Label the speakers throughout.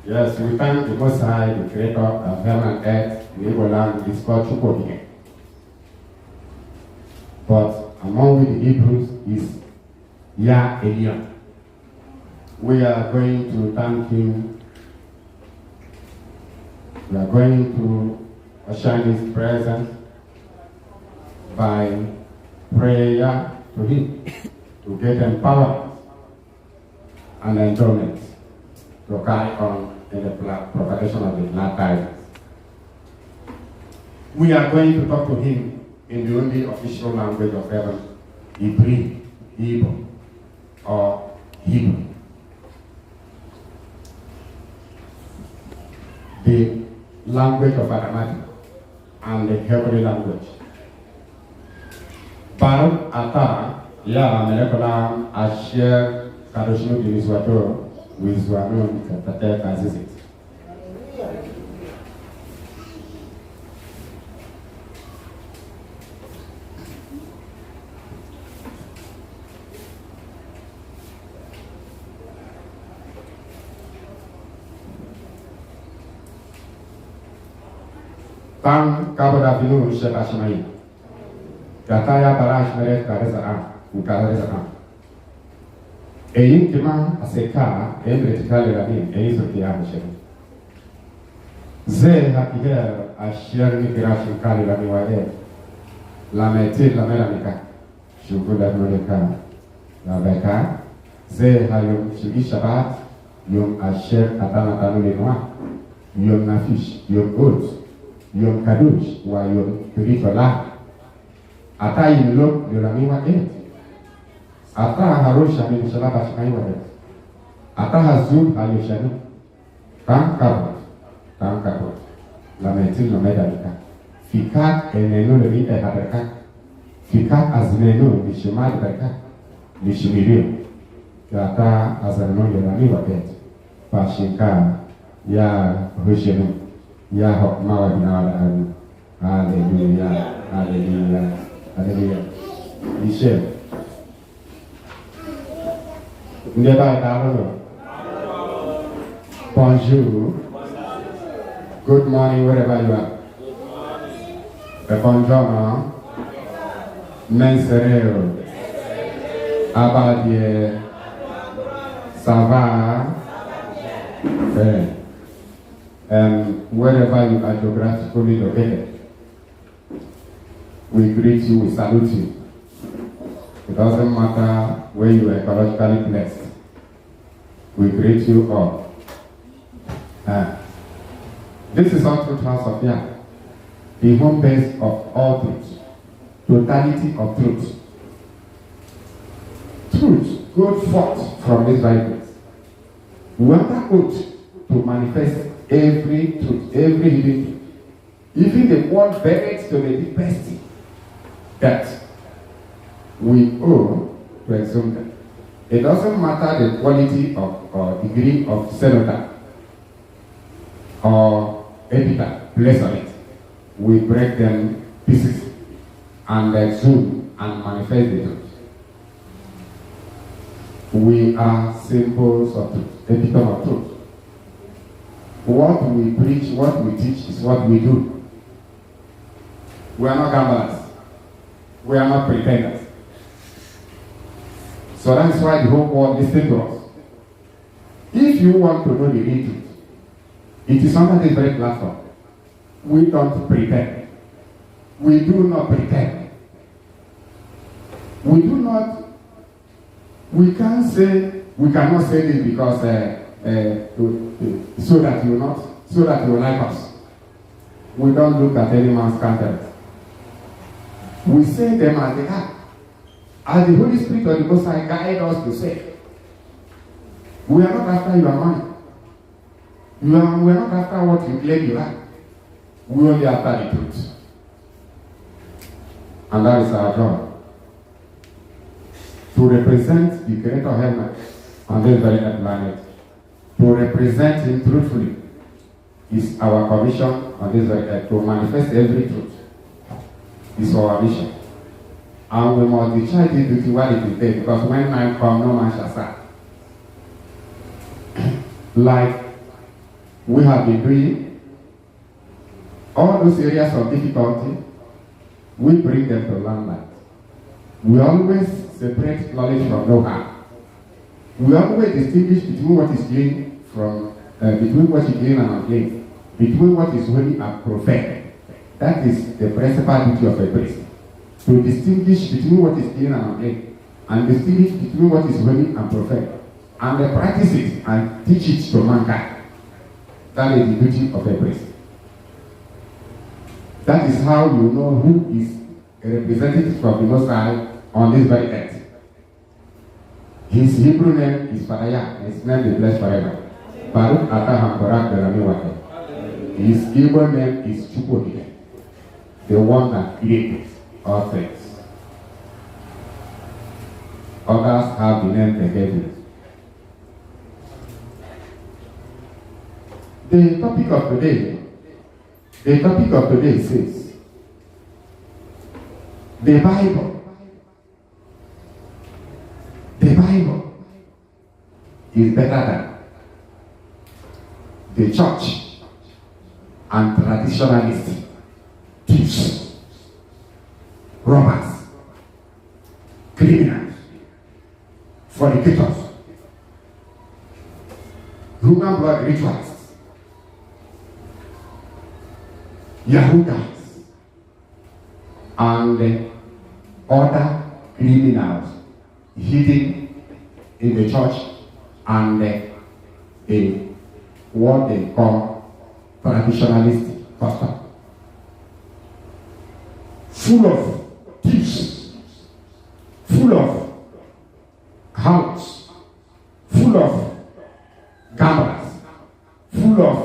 Speaker 1: Yes, we thank the Most High, the Creator of heaven and earth. The Igbo land is called Chukwokike. But among the Hebrews is Yah Elion. We are going to thank him. We are going to usher his presence by prayer to him to get empowerment and enjoyment to carry on in the propagation of the glad tidings. We are going to talk to him in the only official language of heaven, Hebrew, or Hebrew. The language of mathematics and the heavenly language. Baruch Ata, Ya Melekona, Asher, Kadoshinu, Diviswato, Wizwanun, Katate, Kazizit. Tang kabada binu sheka shmai. Gataya barash meret kareza ukareza. Eyin kima aseka emretikale rabi eizokia mshem. Ze hakiher asher mikirashin kali rabi wade. Lametir lameramika. Shukula noleka. Labeka. Ze hayum shigi shabat. Yom asher atana tanulinwa. Yom nafish. Yom oats. Yom Kadush wa Yom Kiritola. Ata yimlo yoramiwa et. Ata harosha min shalaba shmaiwa et. Ata hazub hayoshani. Tam kabot. Lametil nomedalika. Fikat eneno levi haberka. Fikat azneno mishimad berka. Mishimirio. Ata azano yoramiwa et. Pashinka ya hoshenu. Yahoo Mawadinala. Hallelujah. Hallelujah. Hallelujah. Michel. Bonjour. Good morning, wherever you are. Bonjour. Mensereo. Abadie. Ça va? Wherever you are geographically located, we greet you, we salute you. It doesn't matter where you are ecologically placed. We greet you all. This is our truth house of Yah, the home base of all truth, totality of truth. Truth goes forth from this very place. We want that oath to manifest every truth, every hidden truth, even the word buried to the deepest that we owe to exhume them. It doesn't matter the quality of or degree of cenotaph or epitaph placed on it. We break them pieces and exhume and manifest the truth. We are symbols of truth, epitome of truth. What we preach, what we teach is what we do. We are not gamblers. We are not pretenders. So that's why the whole world listens to us. If you want to know the real truth, it is under this very platform. We don't pretend. We do not pretend. We cannot say this because so that you will like us. We don't look at any man's countenance. We say them as they are. As the Holy Spirit of the Most High guide us to say. We are not after your money. We are not after what you claim you are. We only after the truth. And that is our job. To represent the Creator of heaven on this very planet. To represent him truthfully is our commission on this very earth. To manifest every truth is our mission. And we must discharge this duty while it is there, because when night comes, no man shall serve. Like we have been doing, all those areas of difficulty, we bring them to limelight. We always separate knowledge from know-how. We always distinguish between what is clean from between what is clean and unclean, between what is holy and profane. That is the principal duty of a priest, to distinguish between what is clean and unclean, and distinguish between what is holy and profane, and practice it and teach it to mankind. That is the duty of a priest. That is how you know who is a representative of the Most High on this very earth. His Hebrew name is Yahweh, and his name is blessed forever. Baruch atah hamkorak beramiwahe. His Hebrew name is Chukwokike, the one that created all things. Others have the name they gave it. The topic of today says, the Bible is better than the church and traditionalists, thieves, robbers, criminals, fornicators, human blood ritualists, Yahoo guys, and other criminals hidden in the church and what they call traditionalist custom. Full of thieves, full of hounds, full of gamblers, full of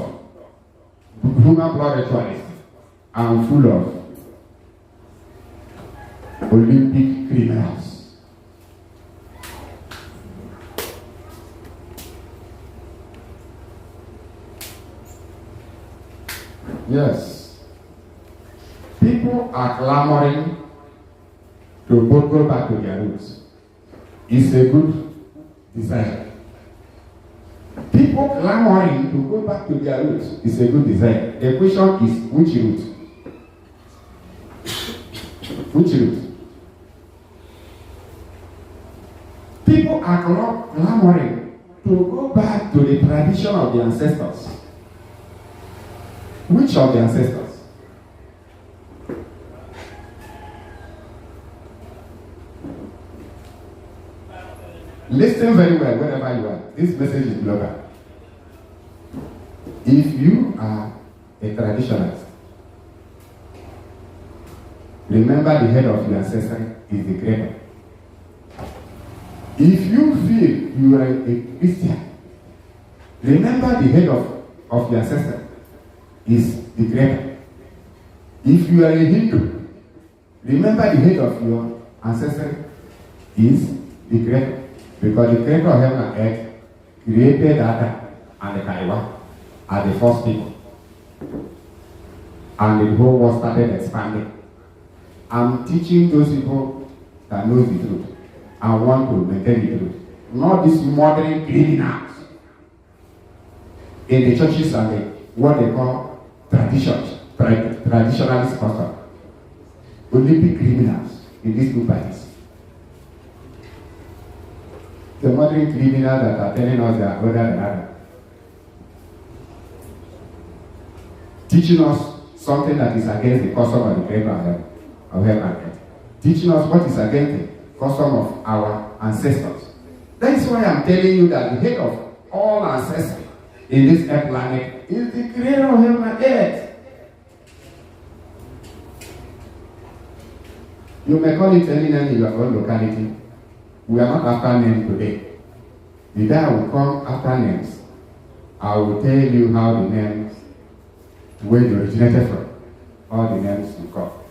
Speaker 1: human blood ritualists, and full of Olympic criminals. Yes. People are clamoring to both go back to their roots. It's a good desire. People clamoring to go back to their roots is a good desire. The question is, which root? Which root? People are clamoring to go back to the tradition of the ancestors. Which of the ancestors? Listen very well wherever you are. This message is global. If you are a traditionalist, remember the head of your ancestor is the creator. If you feel you are a Christian, remember the head of your ancestor is the creator. If you are a Hindu, remember the head of your ancestor is the creator. Because the creator of heaven and earth created Adam and the Kaiwa are the first people. And the whole world started expanding. I'm teaching those people that know the truth and want to maintain the truth. Not these modern criminals in the churches and what they call traditionalist custom. Olympic criminals in these two parties. The modern criminals that are telling us they are older than others. Teaching us something that is against the custom of the creator of heaven and earth. Teaching us what is against the custom of our ancestors. That is why I'm telling you that the head of all ancestors in this earth planet is the creator of heaven and earth. You may call it any name in your own locality. We are not after names today. The day I will come after names, I will tell you how the names, where they originated from, all the names you call.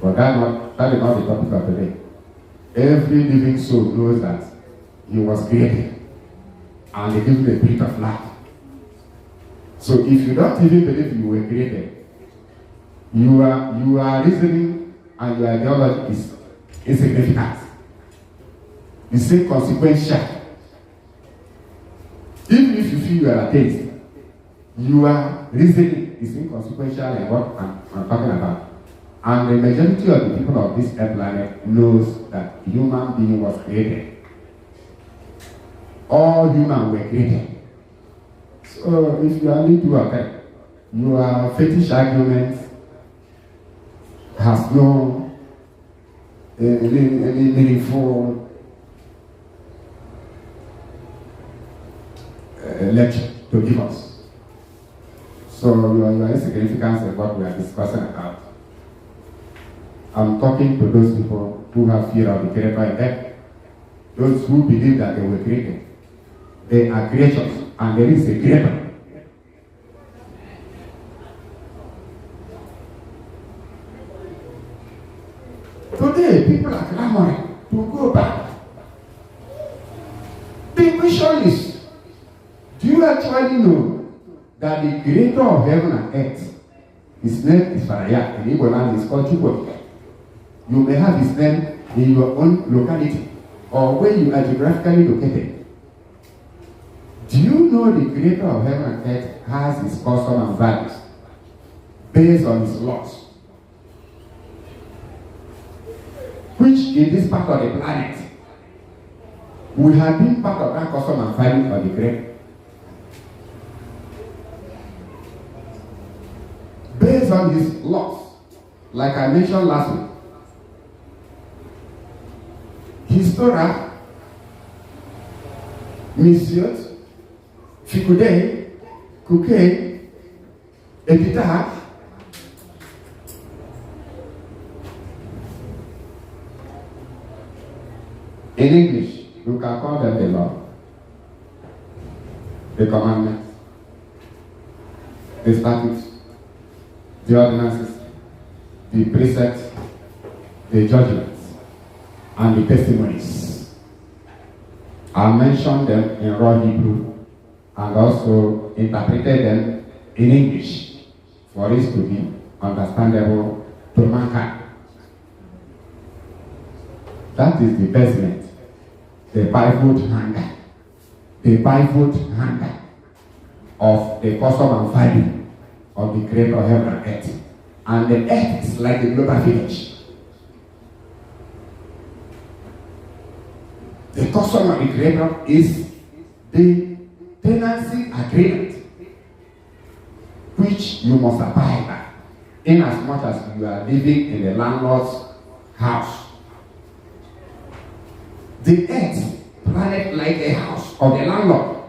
Speaker 1: But that is not the topic of today. Every living soul knows that he was created and they give him a breath of life. So if you don't even believe you were created, you are reasoning and your ideology is insignificant. It's inconsequential. Even if you feel you are atheist, Your reasoning is inconsequential in what I'm talking about. And the majority of the people of this planet knows that human being was created. All humans were created. So if you are little okay, your fetish argument has no any meaningful lecture to give us. So your insignificance is what we are discussing about. I'm talking to those people who have fear of the creator in them. Those who believe that they were created. They are creatures, and there is a creator. Today, people are clamoring to go back. The question is, do you actually know that the creator of heaven and earth, his name is Faraya, in Igbo land is called Chukwu? You may have his name in your own locality or where you are geographically located. Do you know the creator of heaven and earth has his custom and values based on his laws, which in this part of the planet we have been part of that custom and value of the creator. Based on his laws, like I mentioned last week, his Torah, Misyot, Fikudei, Kukei, Epitaph, in English, you can call them the law, the commandments, the statutes, the ordinances, the precepts, the judgments, and the testimonies. I mentioned them in raw Hebrew and also interpreted them in English for it to be understandable to mankind. That is the basement, the Bible hanger, of the custom and value of the creator of heaven and earth. And the earth is like the global village. The custom of the creator is the tenancy agreement, which you must abide by, in as much as you are living in the landlord's house. The earth, planet like a house of the landlord.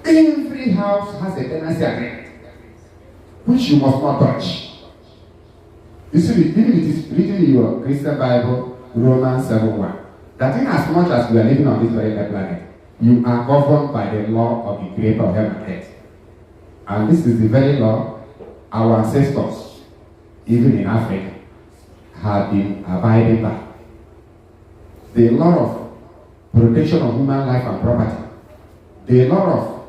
Speaker 1: Every house has a tenancy agreement, which you must not touch. You see, even it is written in your Christian Bible, Romans 7:1. That in as much as we are living on this very planet, you are governed by the law of the creator of heaven and earth. And this is the very law our ancestors, even in Africa, have been abiding by. The law of protection of human life and property, the law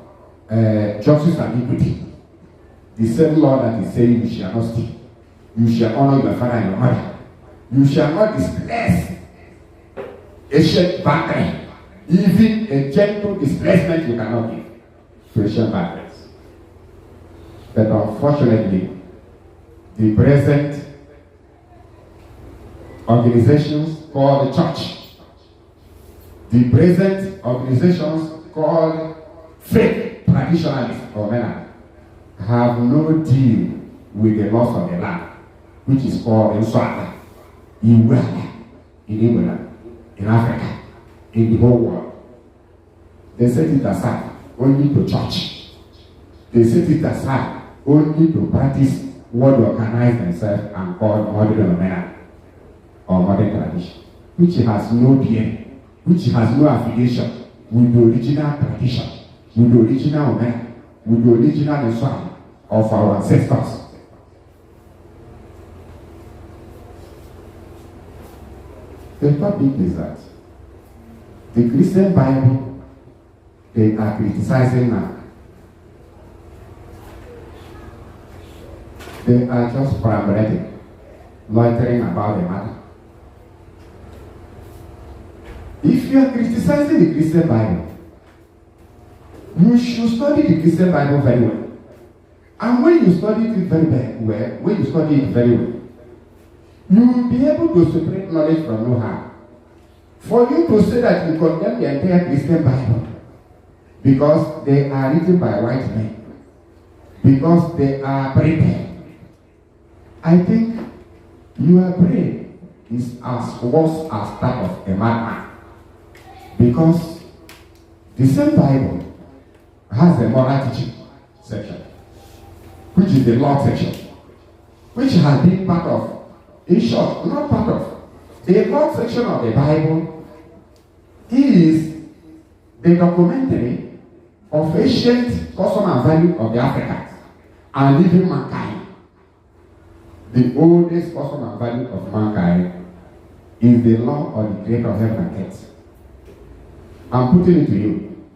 Speaker 1: of justice and equity, the same law that is saying you shall not steal, you shall honor your father and your mother, you shall not displace ancient boundary, even a gentle displacement you cannot give to ancient boundaries. But unfortunately, the present organizations called the church, the present organizations called fake traditionalists or men, have no deal with the laws of the land, which is called Nswala, Iwala, in England, in Africa, in the whole world. They set it aside only to church. They set it aside only to practice what they organize themselves and call modern man or modern tradition, which has no bearing, which has no affiliation with the original tradition, with the original man, with the original Israel of our ancestors. The topic is that the Christian Bible, they are criticizing now. They are just paramedic, loitering about the matter. If you are criticizing the Christian Bible, You should study the Christian Bible very well. And when you study it very well, you will be able to separate knowledge from know-how. For you to say that you condemn the entire Christian Bible because they are written by white men, because they are printed, I think your brain is as worse as that of a madman. Because the same Bible has a moral teaching section, which is the law section, which has been part of, in short, not part of. The law section of the Bible is the documentary of ancient custom and value of the Africans and even mankind. The oldest custom and value of mankind is the law of the creator of heaven and earth. I'm putting it to you.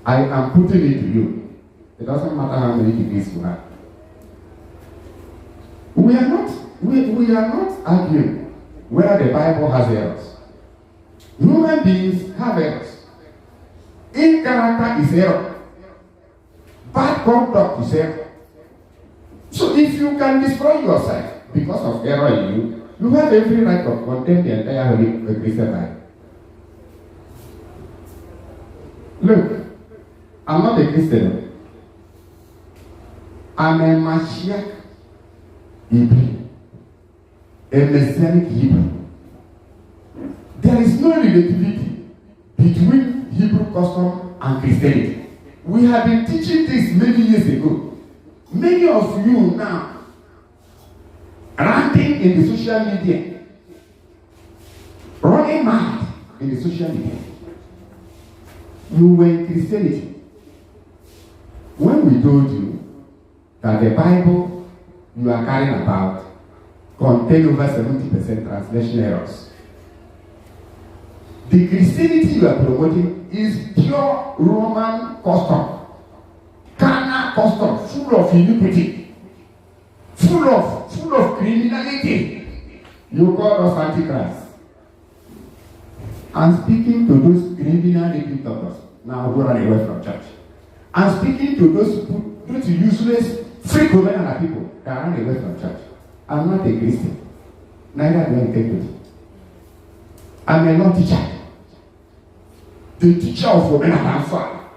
Speaker 1: I am putting it to you. It doesn't matter how many degrees you have. We are not arguing whether the Bible has errors. Human beings have errors. In character is error. Bad conduct is error. So if you can destroy yourself because of error in you, you have every right to condemn the entire Holy Christian Bible. Look, I'm not a Christian. I'm a Mashiach Hebrew, a Messianic Hebrew. There is no relativity between Hebrew custom and Christianity. We have been teaching this many years ago. Many of you now ranting in the social media, running mad in the social media. You were in Christianity when we told you that the Bible you are carrying about contains over 70% translation errors. The Christianity you are promoting is pure Roman custom, carnal custom, full of iniquity, full of criminality. You call us Antichrist. I'm speaking to those criminal dictators now who run away from church. I'm speaking to those useless freak women and people that run away from church. I'm not a Christian. Neither do I integrity. I'm a law teacher. The teacher of women and fire.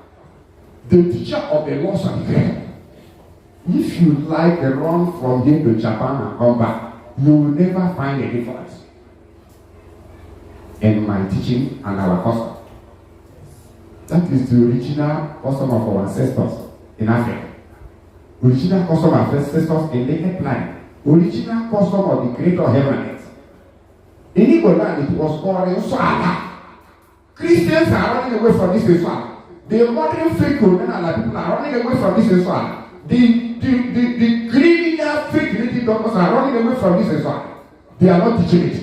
Speaker 1: The teacher of the laws of the creator. If you like the run from here to Japan and come back, you will never find a difference in my teaching and our custom. That is the original custom of our ancestors in Africa. Original custom of ancestors in the headline. Original custom of the creator of heaven and earth. In Igbo land, it was called Nswala. Christians are running away from this Nswala. The modern fake women and people are running away from this Nswala. The criminal fake native doctors are running away from this Nswala. They are not teaching it.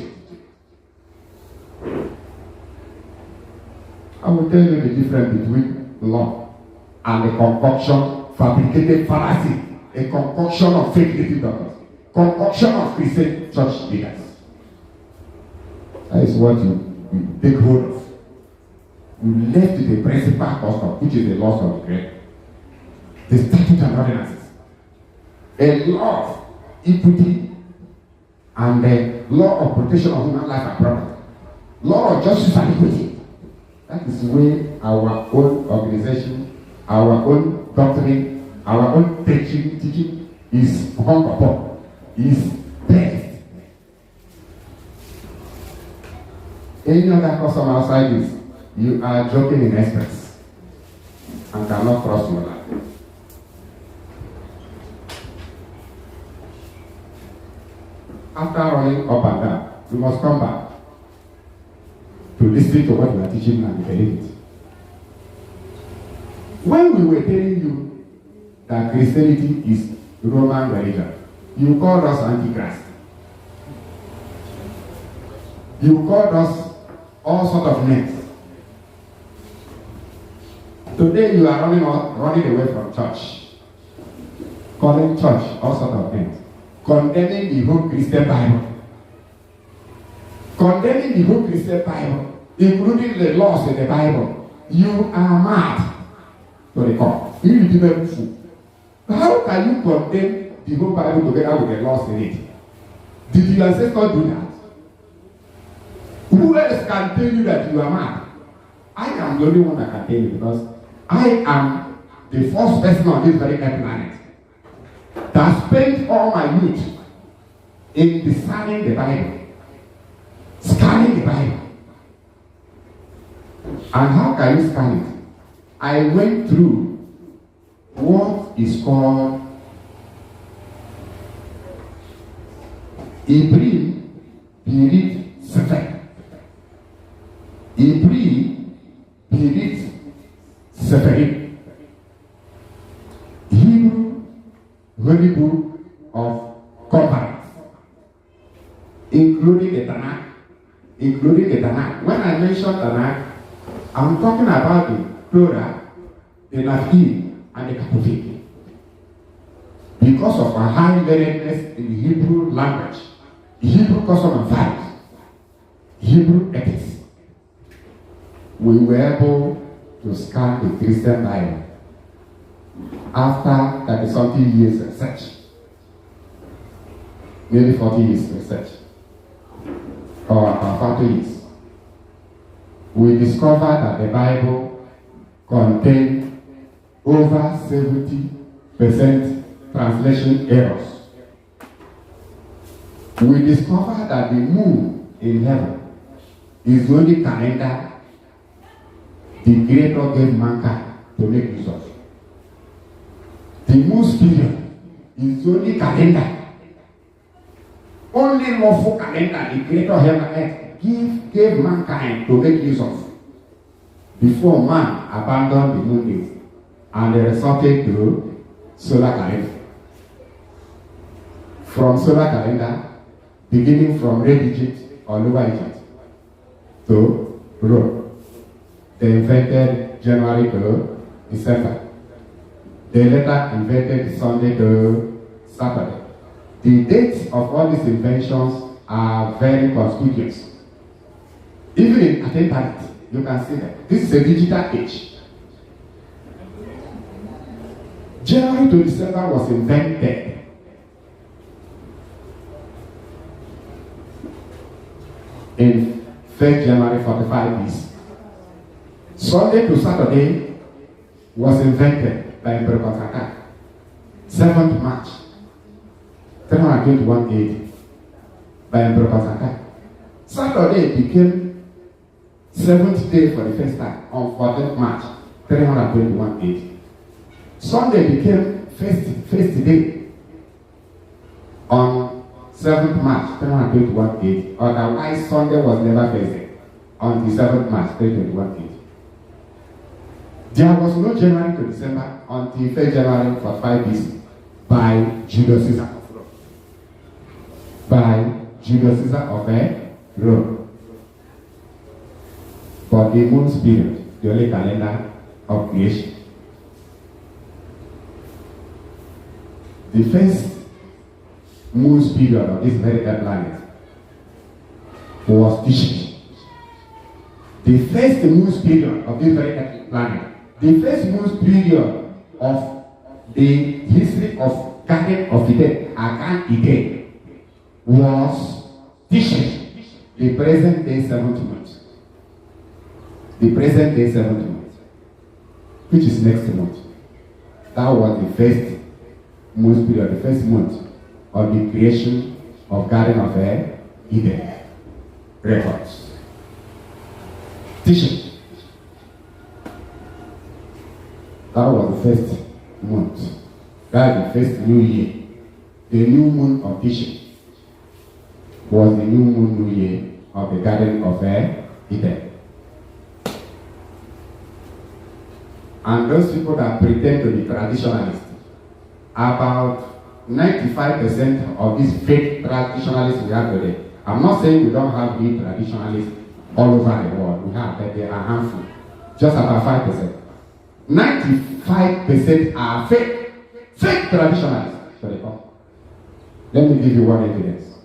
Speaker 1: I will tell you the difference between law and the concoction, fabricated fallacy, a concoction of fake native doctors, concoction of Christian church leaders. That is what you take hold of. You left the principal custom, which is the laws of the creator, the statutes and ordinances, a law of equity, and the law of protection of human life and property, law of justice and equity. That is where our own organization, our own doctrine, our own teaching is hung upon, is based. Any other custom outside this, you are joking in express and cannot cross your line. After running up and down, we must come back to listen to what we are teaching and believe it. When we were telling you that Christianity is Roman religion, you called us Antichrist. You called us all sorts of names. Today you are running away from church, calling church all sorts of names, condemning the whole Christian Bible. Condemning the whole Christian Bible, including the laws in the Bible. You are mad. to the court. Irredeemable. How can you condemn the whole Bible together with the laws in it? Did your ancestors do that? Who else can tell you that you are mad? I am the only one that can tell you, because I am the first person on this very planet that spent all my youth in discerning the Bible, scanning the Bible. And how can you scan it? I went through what is called Ibri Birit Sefer. Ibri Birit Sefer. Hebrew Holy Book of Covenants, including the Tanakh. When I mention Tanakh, I'm talking about the Torah, the Nevi'im, and the Ketuvim. Because of our high learnedness in the Hebrew language, the Hebrew custom and values, Hebrew ethics, we were able to scan the Christian Bible after 30-something years research, nearly 40 years research, or 40 years. We discovered that the Bible contained over 70% translation errors. We discovered that the moon in heaven is the only calendar the Creator gave mankind to make use of. The moon's period is the only calendar, only lawful calendar the Creator heaven gave mankind to make use of before man abandoned the moon days and they resorted to solar calendar. From solar calendar, beginning from Red Egypt or Lower Egypt to Rome, they invented January to December. They later invented the Sunday to Saturday. The dates of all these inventions are very conspicuous. Even in antiquity, you can see that. This is a digital age. January to December was invented in 1st January 45 BC. Sunday to Saturday was invented by Emperor Constantine. 7th March 321 AD by Emperor Constantine. Saturday became 7th day for the first time on 14th March 321 AD. Sunday became first day on 7th March 321 AD. Otherwise, Sunday was never first day on the 7th March 321 AD. There was no January to December until 1st January 45 BC by Julius Caesar of Rome. By Julius Caesar of Rome. For the moon's period, the only calendar of creation. The first moon's period of this very planet was Tishri. The first moon's period of this very planet, the first moon's period of the history of Garden of Eden, Akan Eden, was Tishri, the present day 7th month. The present day 7th month, which is next month. That was the first moon's period, the first month of the creation of Garden of Eden. Records. Tishri. That was the first month. That is the first new year. The new moon of Tishri was the new moon new year of the Garden of Eden. And those people that pretend to be traditionalists, about 95% of these fake traditionalists we have today. I'm not saying we don't have real traditionalists all over the world. We have, but they are handful. Just about 5%. 95% are fake traditionalists. So they come. Let me give you one evidence.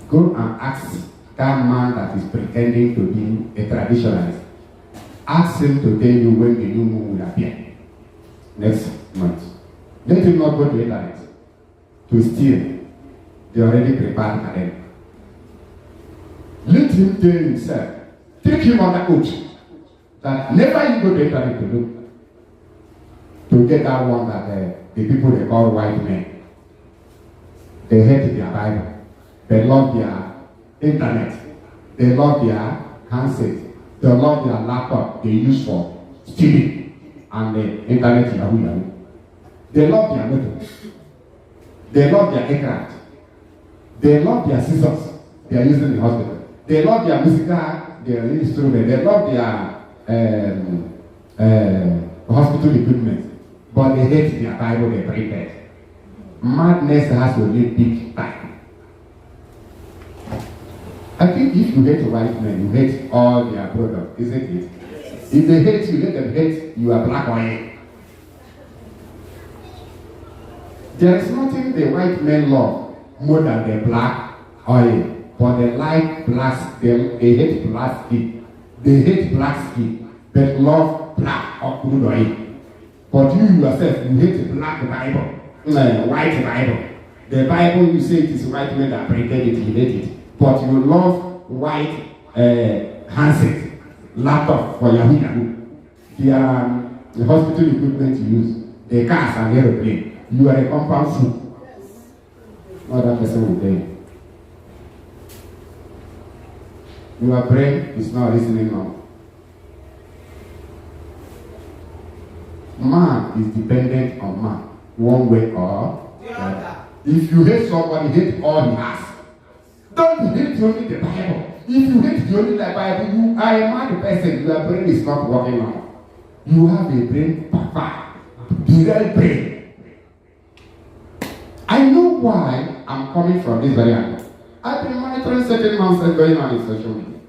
Speaker 1: Go and ask that man that is pretending to be a traditionalist. Ask him to tell you when the new moon will appear next month. Let him not go to the internet to steal. They already prepared for them. Let him tell himself, take him on the oath, that never you go to the internet to look, to get that one that the people they call white men. They hate their Bible. They love their internet. They love their handset. They love their laptop they use for stealing and the internet Yahoo. They love their metal. They love their aircraft. They love their scissors they are using in the hospital. They love their their instrument. They love their hospital equipment. But they hate their Bible they printed. Madness has to live big time. I think if you hate white men, you hate all their products, isn't it? If they hate you, let them hate you are black oil. There is nothing the white men love more than the black oil. But they like black, they hate black skin. They hate black skin, but love black or crude oil. But you yourself, you hate the black Bible, white Bible. The Bible, you say it is white men that printed it, you hate it. But you love white handset, laptop for Yahoo. The hospital equipment you use, the cars and aeroplane. You are a compound fool. Not that person will tell you. Your brain is not listening now. Man is dependent on man, one way or the other. If you hate somebody, hate all he has. Don't hate only the Bible. If you hate the only the Bible, you are a mad person. Your brain is not working now. You have a brain, papa, the real brain. I know why I'm coming from this very angle. I've been monitoring certain nonsense going on in social media.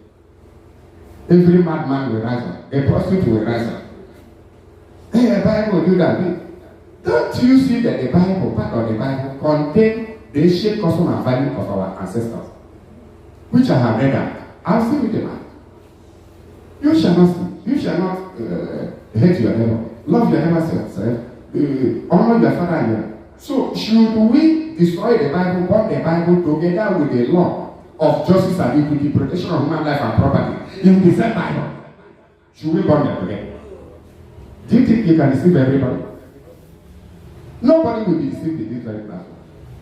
Speaker 1: Every madman will rise up. A prostitute will rise up. Hey, the Bible will do that. Don't you see that the Bible, part of the Bible, contains the ancient custom and value of our ancestors? Which I have read out. I'll see with the man. You shall not steal. You shall not hate your neighbor. Love your neighbor yourself. Honor your father and your. So, should we destroy the Bible, burn the Bible together with the law of justice and equity, protection of human life and property in the same Bible? Should we burn them together? Do you think you can deceive everybody? Nobody will be deceived in this very platform.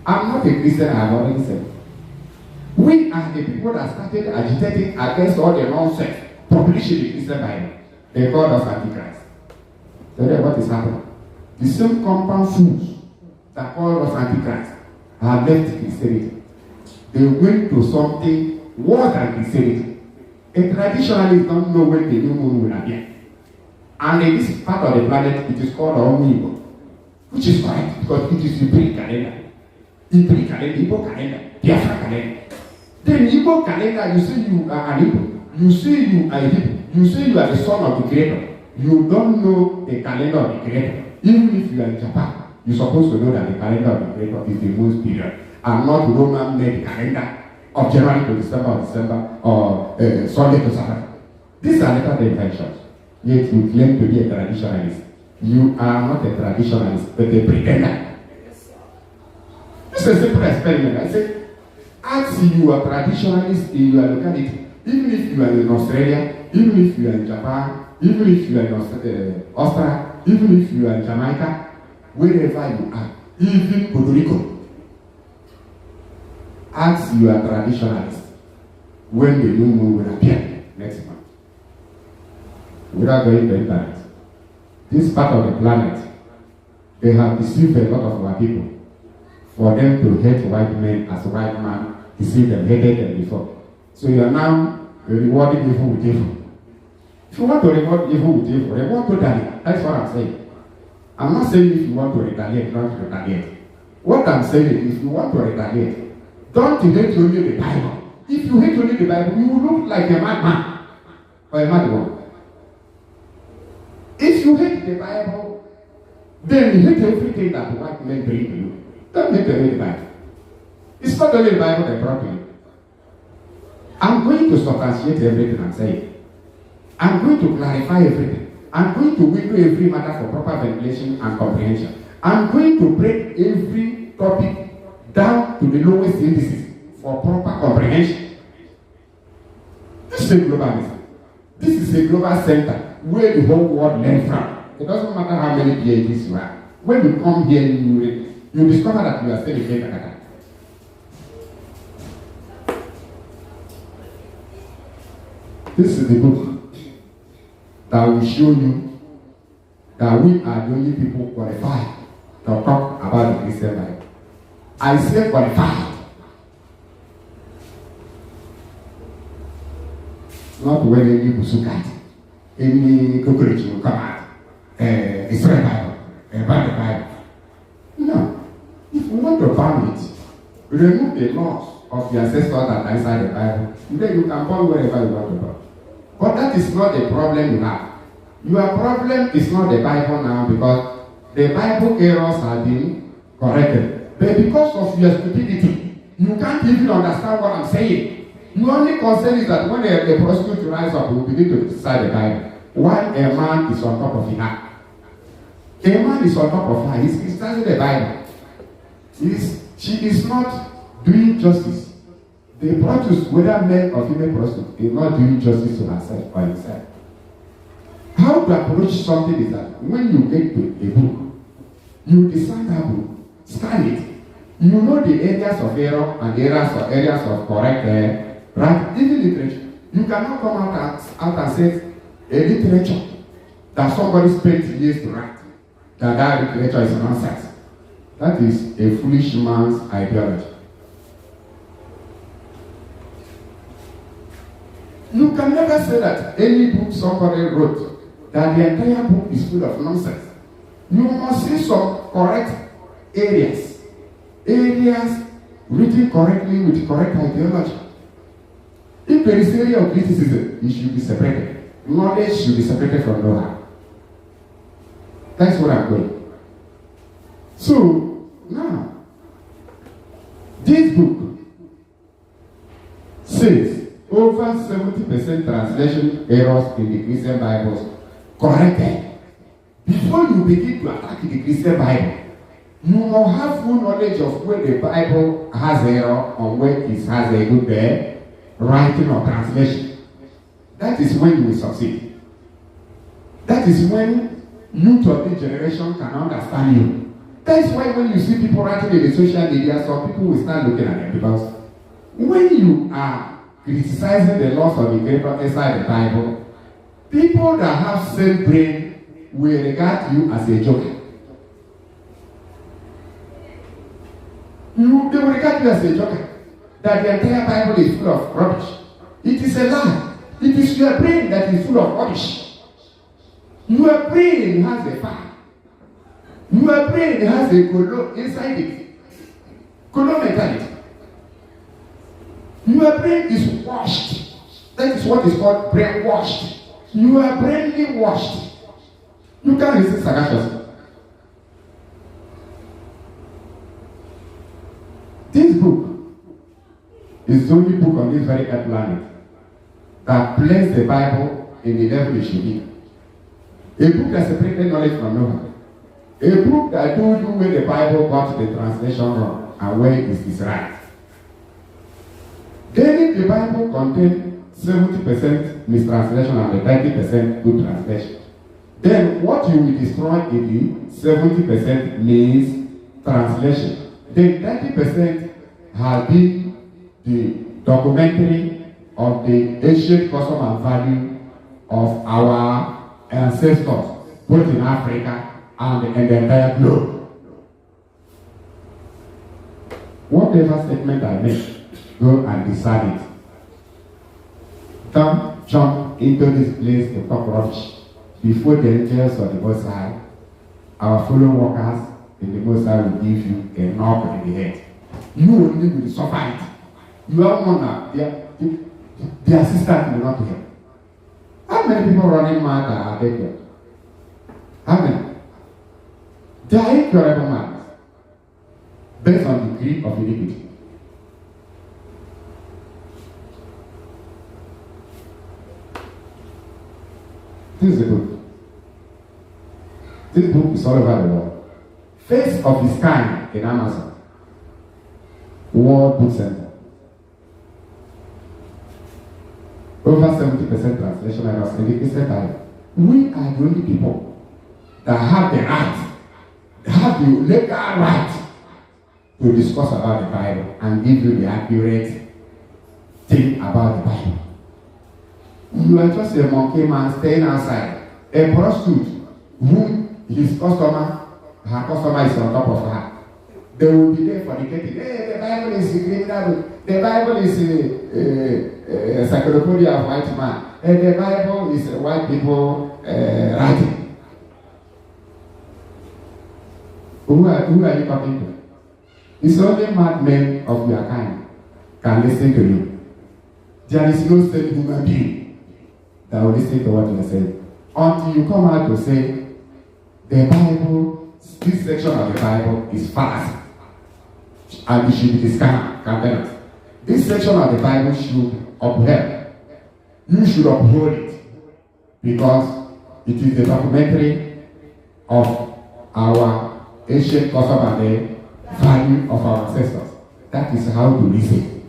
Speaker 1: I'm not a Christian, I have already said. We are the people that started agitating against all the nonsense published in the Christian Bible. They called us Antichrist. So then what is happening? The same compound fools that called us Antichrist have left Christianity. They went to something worse than Christianity. A traditionalist don't know when the new moon will appear. And in this part of the planet, it is called Omnibo, which is correct because it is the Greek calendar. In Greek calendar, Igbo calendar, Biafra calendar. Then Igbo calendar, you say you are an Igbo. You say you are a Igbo. You say you are the son of the Creator. You don't know the calendar of the Creator. Even if you are in Japan, you're supposed to know that the calendar of the Creator is the moon's period, and not Roman-made calendar of January to December, or Sunday to Saturday. These are little inventions. Yet you claim to be a traditionalist. You are not a traditionalist, but a pretender. It's a simple experiment. I say, ask you are traditionalist in your locality, even if you are in Australia, even if you are in Japan, even if you are in Australia, even if you are in Jamaica, wherever you are, even Puerto Rico. Ask you are traditionalist when the new moon will appear next month. Without going to the internet. This part of the planet, they have deceived a lot of our people. For them to hate white men as a white man, deceived them, hated them before. So you are now rewarding evil with evil. If you want to reward evil with evil, reward totally. That's what I'm saying. I'm not saying if you want to retaliate, not retaliate. What I'm saying is if you want to retaliate, don't hate only the Bible. If you hate only the Bible, you will look like a madman or a madwoman. If you hate the Bible, then you hate everything that white men bring to you. Don't hate only the Bible. It's not only the Bible that brought to you. I'm going to substantiate everything I'm saying. I'm going to clarify everything. I'm going to window every matter for proper ventilation and comprehension. I'm going to break every topic down to the lowest indices for proper comprehension. This is a global mission. This is a global center where the whole world learns from. It doesn't matter how many PhDs you have. When you come here, you discover that you are still a Kakata. This is the book that will show you that we are the only people qualified to talk about the Christian Bible. I say qualified. Not when any busukat, any cockroach will come out. Israel Bible, ban the Bible. No. If you want to ban it, remove the laws of the ancestors that are inside the Bible, then you can burn wherever you want to burn. But that is not the problem you have. Your problem is not the Bible now, because the Bible errors have been corrected. But because of your stupidity, you can't even understand what I'm saying. Your only concern is that when a prostitute rises up, you begin to criticize the Bible. While a man is on top of her. A man is on top of her. He's criticizing the Bible. She is not doing justice. The prostitute, whether male or female prostitute, is not doing justice to herself or himself. How to approach something is that when you get to a book, you decide that book, scan it. You know the areas of error and areas of correct, right? Even literature. You cannot come out and say a literature that somebody spent years to write, that literature is nonsense. That is a foolish man's ideology. You can never say that any book somebody wrote, that the entire book is full of nonsense. You must see some correct areas written correctly with correct ideology. If there is area of criticism, it should be separated. Knowledge should be separated from know-how. That's what I'm going. So, now, this book says over 70% translation errors in the Christian Bibles corrected. Before you begin to attack the Christian Bible, you must have full knowledge of where the Bible has error and where it has a good writing or translation. That is when you will succeed. That is when youth of this generation can understand you. That is why when you see people writing in the social media, some people will start looking at them, because when you are criticizing the laws of the creator inside the Bible, people that have same brain will regard you as a joker. They will regard you as a joker. That the entire Bible is full of rubbish. It is a lie. It is your brain that is full of rubbish. Your brain has a fire. Your brain has a color inside it. Color mentality. Your brain is washed. That is what is called brainwashed. You are brainly washed. You can't resist sarcasm. This book is the only book on this very earth planet that places the Bible in the level it should be. A book that separated knowledge from know-how. A book that told you where the Bible got the translation wrong and where it is right. Then if the Bible contains 70% mistranslation and the 30% good translation, then what you will destroy in the 70% means translation. Then 30% has been the documentary of the ancient custom and value of our ancestors, both in Africa and in the entire globe. Whatever statement I make, go and decide it. Don't jump into this place to talk rubbish before the angels of the Most High, our fellow workers in the Most High, will give you a knock in the head. You only will suffer it. You are one now. The assistant will not help. How many people running mad are there here? How many? They are incurable mad based on the degree of iniquity. This is the book. This book is all over the world. Face of its kind in Amazon. World Book Center. Over 70% translation errors in the Christian Bible. We are the only people that have the right, have the legal right to discuss about the Bible and give you the accurate thing about the Bible. You are just a monkey man staying outside, a prostitute whom his customer, her customer is on top of her. They will be there fornicating. Hey, the Bible is criminal. The Bible is a encyclopedia of white man. And the Bible is white people writing. Who are you talking to? It's only madmen of your kind can listen to you. There is no sane human being that will listen to what you are saying. Until you come out to say, the Bible, this section of the Bible is false. And it should be discarded. This section of the Bible should upheld. You should uphold it because it is the documentary of our ancient custom and the value of our ancestors. That is how to reason.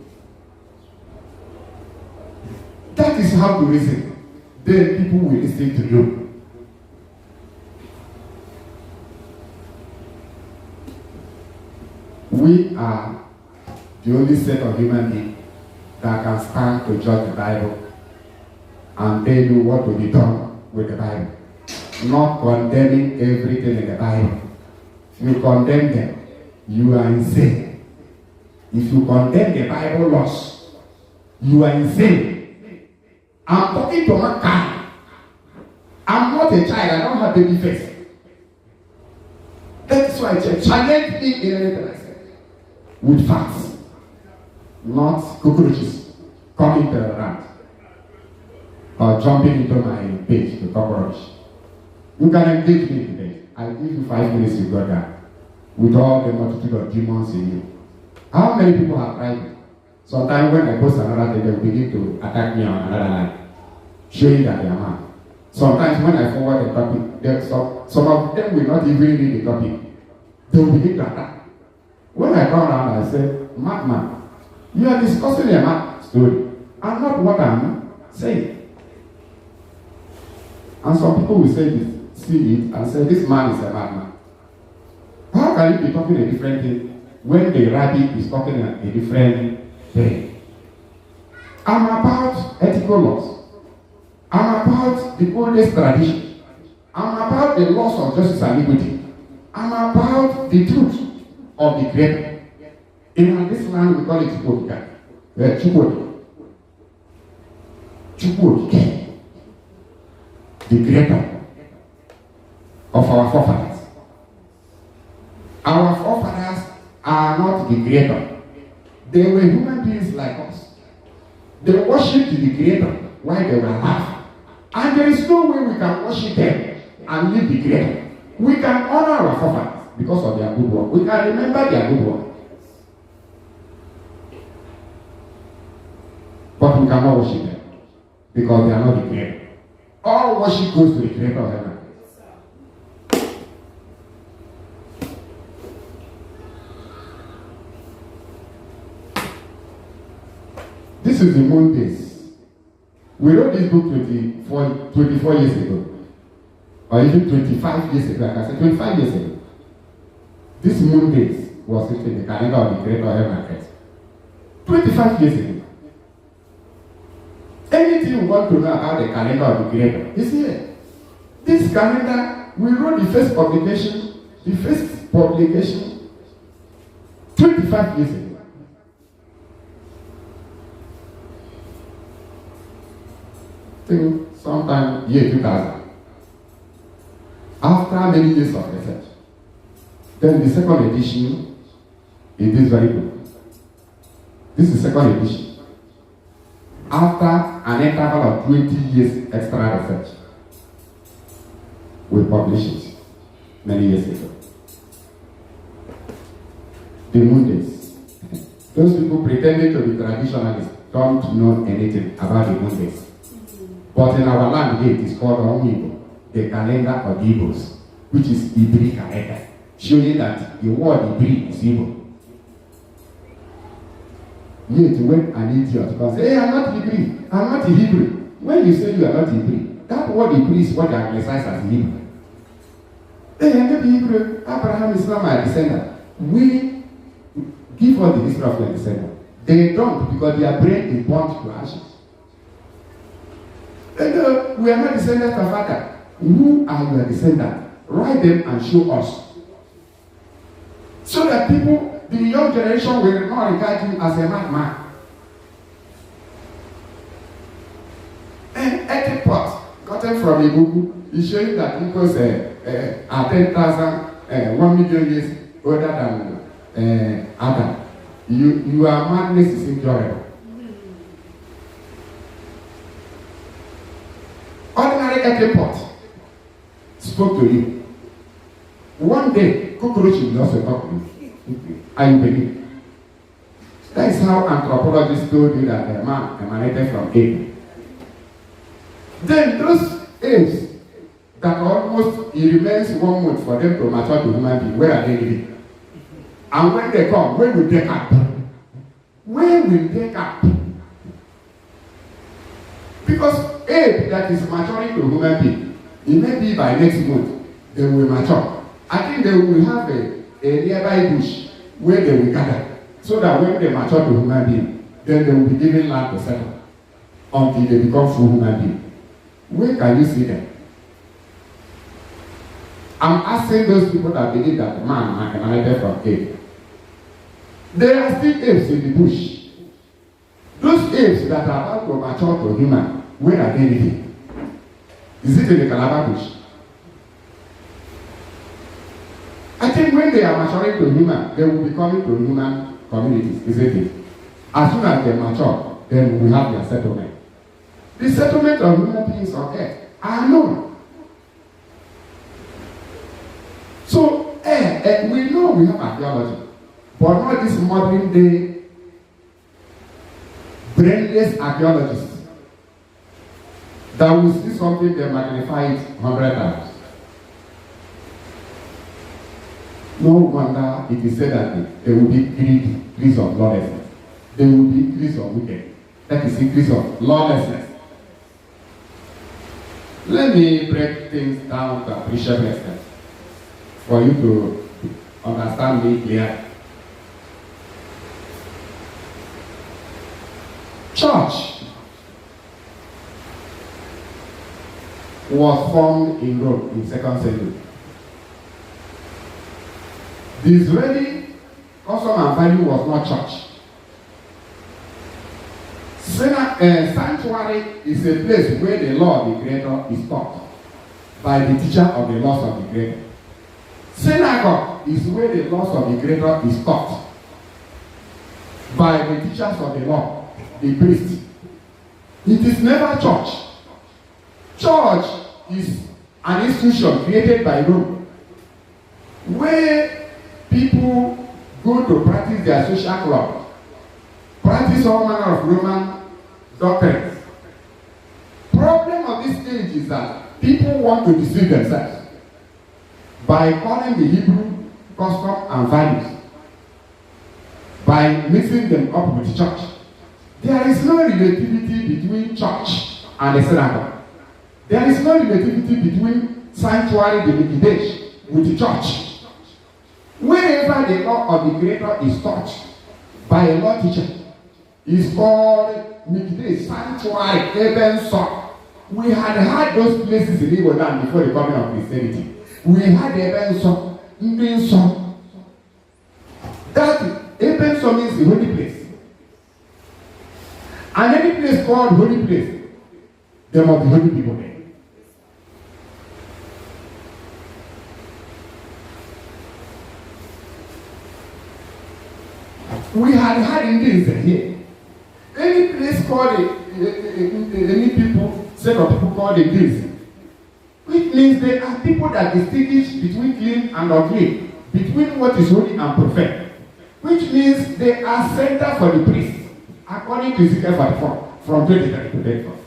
Speaker 1: That is how to reason. Then people will listen to you. We are the only set of human beings that can stand to judge the Bible and tell you what to be done with the Bible. Not condemning everything in the Bible. If you condemn them, you are insane. If you condemn the Bible laws, you are insane. I'm talking to my car. I'm not a child. I don't have baby face. That's why I challenge me in anything I say. With facts, not cockroaches coming to the rant or jumping into my page to talk rubbish. You can engage me today. I'll give you 5 minutes to go down with all the multitude of demons in you. How many people have tried it? Sometimes when I post another thing, they will begin to attack me on another line, showing that they are mad. Sometimes when I forward the topic, some of them will not even read the topic. They will begin to attack. When I come around, I say, madman, you are discussing a mad story and not what I'm saying. And some people will say this, see it and say, this man is a madman. How can you be talking a different thing when the rabbi is talking a different thing? I'm about ethical laws. I'm about the oldest tradition. I'm about the laws of justice and equity. I'm about the truth of the Creator. In this land we call it Chukwudi, the Creator of our forefathers. Our forefathers are not the Creator. They were human beings like us. They worshipped the Creator while they were alive. And there is no way we can worship them and leave the Creator. We can honor our forefathers because of their good work. We can remember their good work. But we cannot worship them because they are not the Creator. All worship goes to the Creator of heaven. This is the moon days. We wrote this book 24 years ago. Or even 25 years ago. Like I said, 25 years ago. This moon days was written in the calendar of the Creator of heaven and earth. 25 years ago. Anything you want to know about the calendar of the Creator is here. This calendar, we wrote the first publication 25 years ago. Till sometime year 2000. After many years of research. Then the second edition is this very book. This is the second edition. After an interval of 20 years extra research, we published it many years ago. The Mondays. Those people pretending to be traditionalists don't know anything about the Mondays. But in our land here, it is called Onyibo, the calendar of the Igbos, which is Ibri calendar, showing that the word Ibri is Igbo. Yet when an idiot comes, hey, I'm not Hebrew, I'm not Hebrew. When you say you are not Hebrew, that word Hebrew is what they anglicize as Hebrew. Hey, I'm not Hebrew. Abraham is not my descendant. We give all the history of their descendant. They don't, because their brain is burnt to ashes. And we are not descendants of Adam. Who are your descendants? Write them and show us. So that people, the young generation, will not regard you as a madman. And Etiquette, gotten from Ibuku, is showing that people are 10,000, 1 million years older than Adam. Your madness is incurable. Ordinary etiquette spoke to you. One day, cockroach will also talk to you. And you believe. That is how anthropologists told you that a man emanated from ape. Then those apes that almost it remains 1 month for them to mature to human being, where are they living? And when they come, when will they come? When will they come? Because ape that is maturing to human being, it may be by next month they will mature. I think they will have a nearby bush where they will gather, so that when they mature to human being, then they will be given land to settle until they become full human being. Where can you see them? I'm asking those people that believe that man emanated from ape. There are still apes in the bush. Those apes that are about to mature to human, where are they living? Is it in the Calabar bush? I think when they are maturing to human, they will be coming to human communities, isn't it? As soon as they mature, then we have their settlement. The settlement of human beings on earth are known. So, we know we have archaeology, but not this modern day brainless archaeologists that will see something, they magnify it 100 times. No wonder it is said that there will be increase of lawlessness. There will be increase of wicked. That is increase of lawlessness. Let me break things down to appreciable extent for you to understand me clearly. Church was formed in Rome in 2nd century. The Israeli custom and value was not church. Sanctuary is a place where the law of the Creator is taught by the teacher of the laws of the Creator. Synagogue is where the laws of the Creator is taught by the teachers of the law, the priest. It is never church. Church is an institution created by Rome, where people go to practice their social club, practice all manner of Roman doctrines. Problem of this age is that people want to deceive themselves by calling the Hebrew custom and values, by mixing them up with church. There is no relativity between church and the synagogue. There is no relativity between sanctuary, the Mikdash, with the church. Wherever the law of the Creator is taught by a law teacher, is called Mikdash, sanctuary, even so. We had those places in Igbo land before the coming of Christianity. We had even so, even so. That even so means the holy place. And any place called holy place, there must be holy people there. We had Indians here. Any place called any people, set of people called Indians, which means there are people that distinguish between clean and unclean, between what is holy and perfect, which means they are center for the priest, according to Ezekiel 44, from 23 to 24.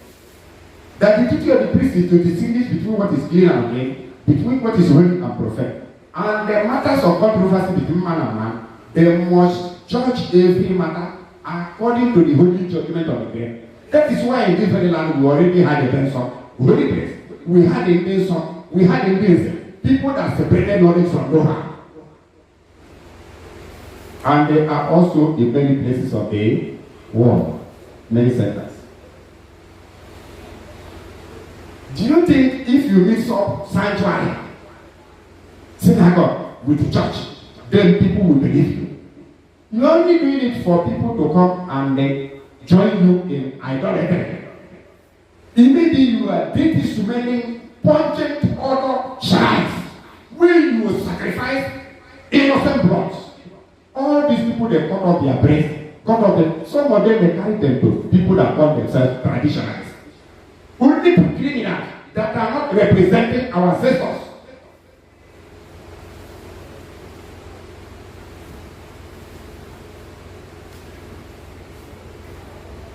Speaker 1: That the duty of the priest is to distinguish between what is clean and unclean, between what is holy and prophet. And the matters of controversy between man and man, they must judge every matter according to the holy judgment of the grave. That is why in this very land we already had a benson, holy place. We had a benson, we had a benson. People that separated knowledge from Noah. And there are also in many places of the world, many centers. Do you think if you mix up sanctuary, synagogue with church, then people will believe you? You're only doing it for people to come and then join you in idolatry. Maybe you are dedicated to many pungent other shrines where you will sacrifice innocent blood. All these people, they cut off their brains, cut off them. Some of them, they carry them to people that call themselves traditionalists. Only to criminals that are not representing our ancestors.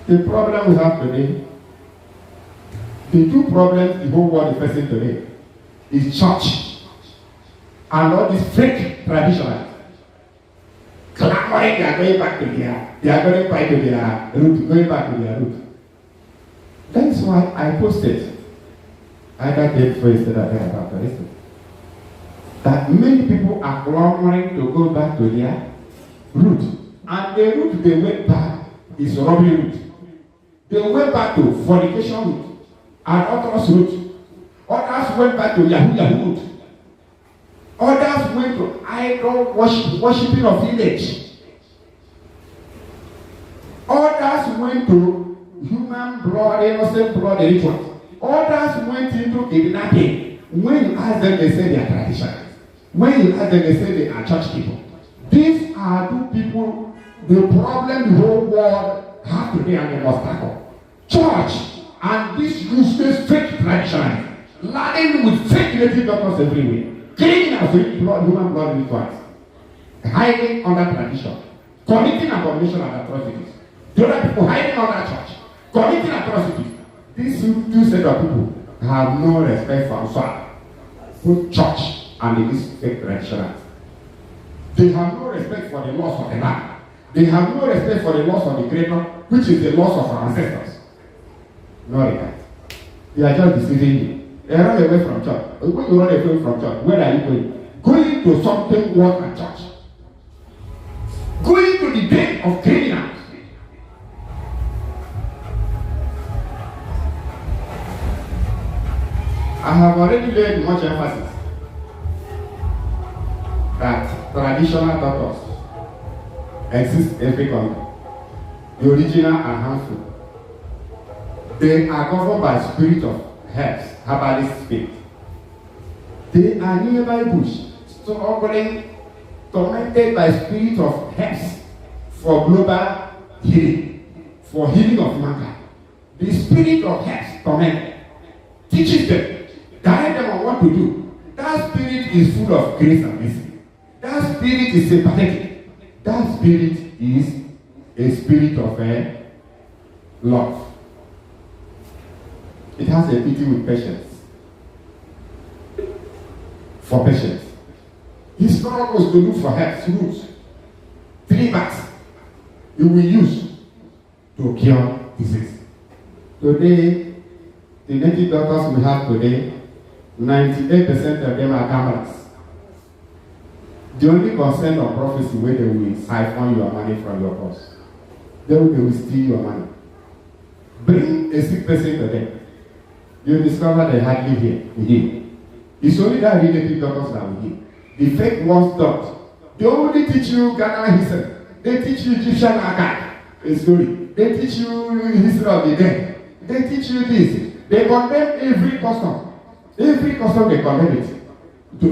Speaker 1: The problem we have today, the two problems the whole world is facing today, is church and all these fake traditionalists. Clamoring, they are going back to their root, going back to their root. That's why I posted either day before yesterday or day after yesterday that many people are clamoring to go back to their root, and the root they went back is robbery root. They went back to fornication root and others root. Others went back to Yahoo root. Others went to idol worshiping of village. Others went to human blood, innocent blood rituals. Others went into kidnapping. When you ask them, they say they are traditionalists. When you ask them, they say they are church people. These are two people, the problem the whole world has today and they must tackle. Church and this useless fake traditionalists, laden with fake native doctors everywhere. Criminals with blood, human blood rituals, hiding under tradition, committing abomination and atrocities. The other people hiding under church, committing atrocities. These two set of people have no respect for God, both church and these fake traditionalists. They have no respect for the laws of the land. They have no respect for the laws of the Creator, which is the laws of our ancestors. No regard. They are just deceiving you. They run away from church. When you run away from church, where are you going? Going to something worse than church. Going to the den of criminals. I have already laid much emphasis that traditional doctors exist every country. The original and harmful. They are governed by spirit of herbs, herbalist spirit. They are nearby bush, struggling, tormented by spirit of herbs for global healing, for healing of mankind. The spirit of herbs torment teaches them, guide them on what to do. That spirit is full of grace and mercy. That spirit is sympathetic. That spirit is a spirit of love. It has a pity with patience. For patience. His struggles to look for herbs, roots, 3 bats you will use to cure disease. Today, the native doctors we have today, 98% of them are cameras. The only concern of prophecy where they will siphon your money from your purse. They will steal your money. Bring a sick person to them. You discover they hardly heal. It's only that relative doctors that we heal. The fake ones don't. They only teach you Ghana history. They teach you Egyptian archive, a story. They teach you history of the dead. They teach you this. They condemn every custom. Every custom they condemn it.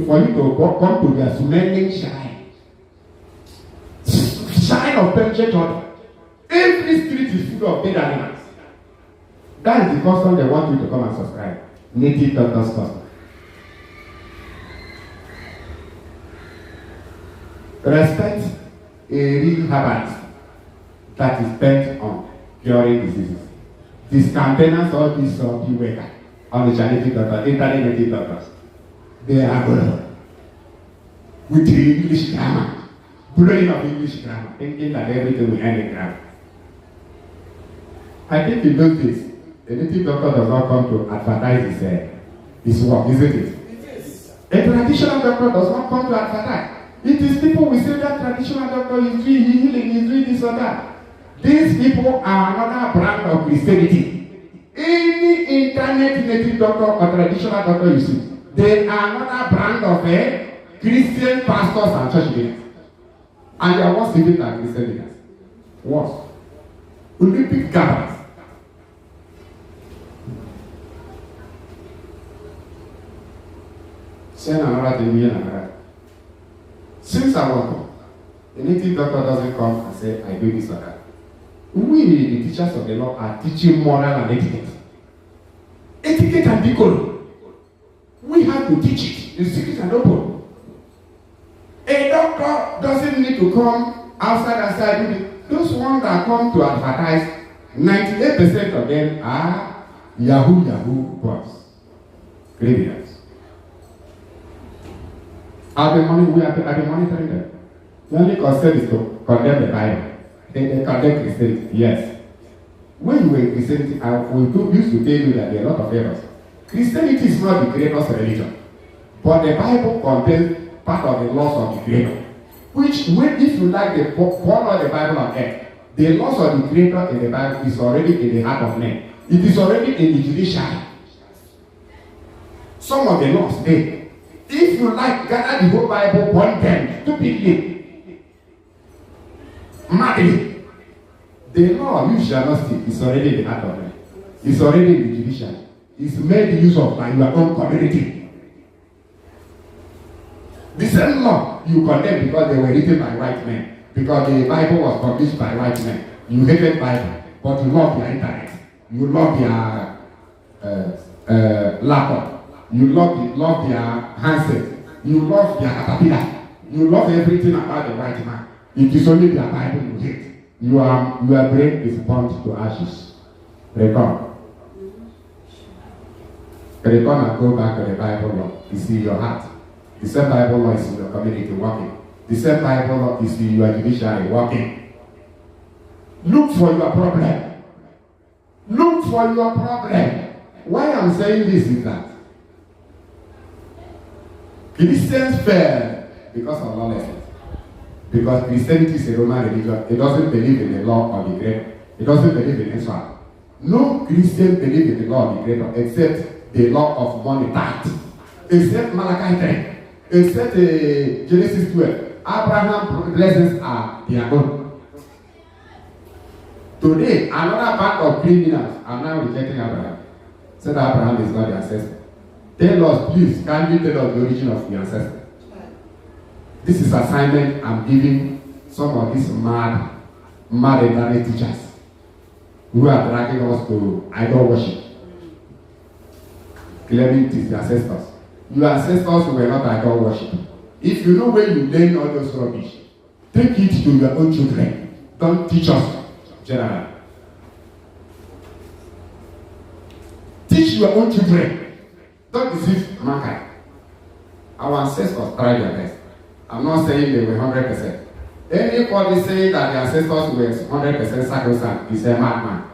Speaker 1: For you to come to their smelling shrine. Shrine of pension order. Every street is full of dead animals. That is the custom they want you to come and subscribe. Native doctors custom. Respect a real herbalist that is bent on curing diseases. These campaigners, all these people workers, on the native doctors, internet native doctors, they are good with the English grammar, blowing of English grammar, thinking that everything will end in grammar. I think in those days, a native doctor does not come to advertise his work, isn't it? A traditional doctor does not come to advertise. It is people will say that traditional doctor is doing healing, is doing this or that. These people are another brand of Christianity. Any internet native doctor or traditional doctor you see, they are another brand of Christian pastors and church leaders. And they are worse even than Christian leaders. Worse. Olympic gatherers. Saying another thing, another. Since I was born, the native doctor doesn't come and say, I do this or that. We, the teachers of the law, are teaching moral and etiquette. Etiquette and decorum. We have to teach it in secret and open. A doctor doesn't need to come outside. Those ones that come to advertise, 98% of them are Yahoo boys. Graveyards. We have been monitoring them. The only concern is to condemn the Bible. They condemn Christianity, yes. When you were in Christianity, we used to tell you that there are a lot of errors. Christianity is not the greatest religion, but the Bible contains part of the laws of the Creator. Which, if you like the follow the Bible on earth, the laws of the Creator in the Bible is already in the heart of men. It is already in the judiciary. Some of the laws, if you like, gather the whole Bible, burn them stupidly, madly. The law you shall not steal is already in the heart of men. It's already in the judiciary. It's made use of by your own community. The same law you condemn because they were written by white men, because the Bible was published by white men. You hated Bible, but you love their internet. You love their laptop. You love their handset. You love their caterpillar. You love everything about the white man. It is only their Bible you hate. Your brain is burnt to ashes. Return and go back to the Bible law. It's in your heart. The same Bible law is in your community working. The same Bible law is in your judiciary working. Look for your problem. Look for your problem. Why I'm saying this is that Christians fail because of lawlessness. Because Christianity is a Roman religion. It doesn't believe in the law of the Creator. It doesn't believe in Israel. No Christian believes in the law of the Creator except the law of money tithe. Except Malachi 3. Except Genesis 12. Abraham's blessings are their own. Today, another part of criminals are now rejecting Abraham. Said Abraham is not the ancestor. Tell us, please, can you tell us the origin of the ancestor? This is assignment I'm giving some of these mad internet teachers who are dragging us to idol worship, claiming it is the ancestors. Your ancestors were not idol worship. If you know where you learn all those rubbish, take it to your own children. Don't teach us generally. Teach your own children. Don't deceive mankind. Our ancestors tried their best. I'm not saying they were 100%. Anybody saying that the ancestors were 100% sacrosanct is a madman.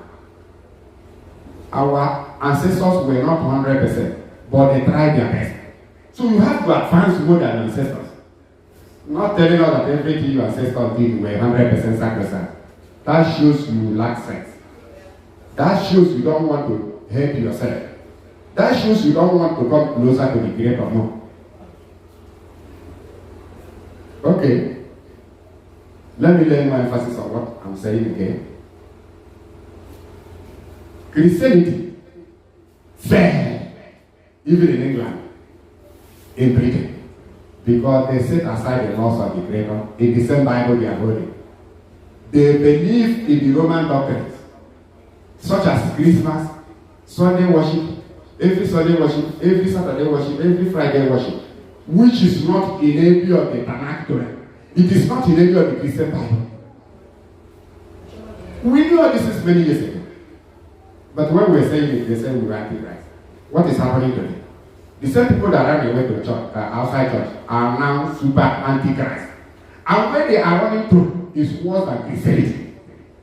Speaker 1: Our ancestors were not 100%, but they tried their best. So you have to advance more than ancestors. Not telling us that everything your ancestors did were 100% sacrosanct. That shows you lack sense. That shows you don't want to help yourself. That shows you don't want to come closer to the Creator. No. Okay. Let me lay more emphasis on what I'm saying again. Christianity failed, even in England, in Britain, because they set aside the laws of the Creator in the same Bible they are holding. They believe in the Roman doctrines, such as Christmas, Sunday worship, every Sunday worship, every Saturday worship, every Friday worship, which is not in any of the vernacular. It is not in any of the Christian Bible. We knew this is many years ago. But when we are saying it, they say we are antichrist. What is happening today? The same people that ran away to church, outside church, are now super antichrist. And when they are running through, it's worse than Christianity.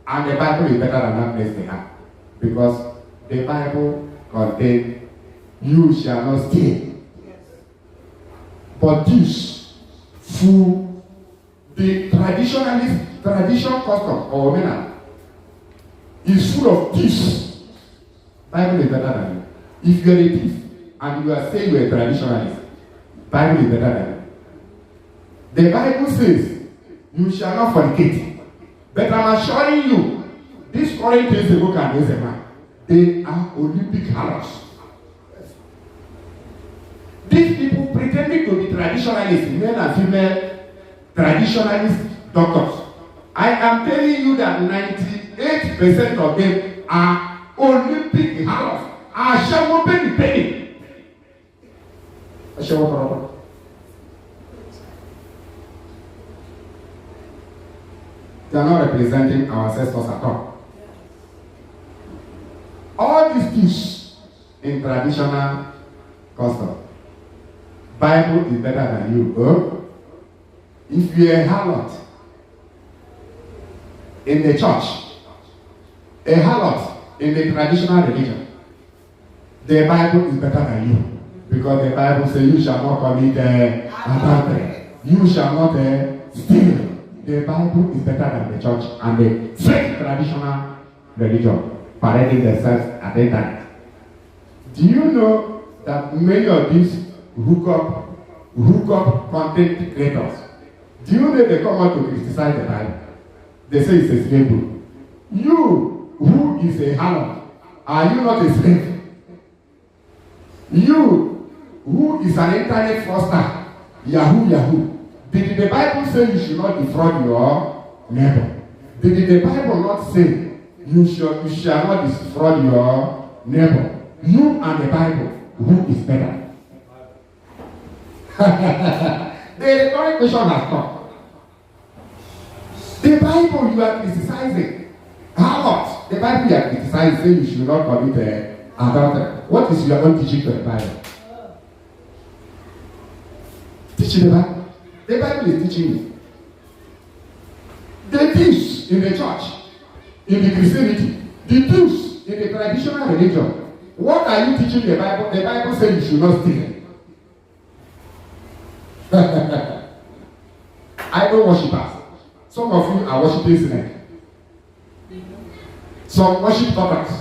Speaker 1: And the Bible is better than that place they have. Because the Bible contains, you shall not steal. But this, through the traditionalist, tradition custom or women, is full of thieves. Bible is better than you. If you are a thief and you are saying you are a traditionalist, Bible is better than you. The Bible says, you shall not fornicate. But I'm assuring you, these current things they look at this man, they are Olympic harlots. These people pretending to be traditionalists, men and female traditionalist doctors. I am telling you that 98% of them are Olympic harlots. I shall open the penny. I shall open. They are not representing our ancestors at all. All these things in traditional custom. Bible is better than you. Oh? If you are a harlot in the church, a harlot in the traditional religion, the Bible is better than you. Because the Bible says you shall not commit adultery. You shall not steal. The Bible is better than the church and the fake traditional religion parading themselves at the internet. Do you know that many of these hookup content creators, do you know they come out to criticize the Bible? They say it's a slave book. You, who is a harlot, are you not a slave? You, who is an internet fraudster, Yahoo, did the Bible say you should not defraud your neighbor? Did the Bible not say you shall not defraud your neighbor? You and the Bible, who is better? The rhetoric question has come. The Bible you are criticizing. How much? The Bible you are criticizing saying you should not commit adultery. What is your own teaching to the Bible? Teaching the Bible. The Bible is teaching you. The thieves in the church, in the Christianity, the thieves in the traditional religion. What are you teaching the Bible? The Bible says you should not steal. I know worshippers. Some of you are worshiping snake. Some worship puppets.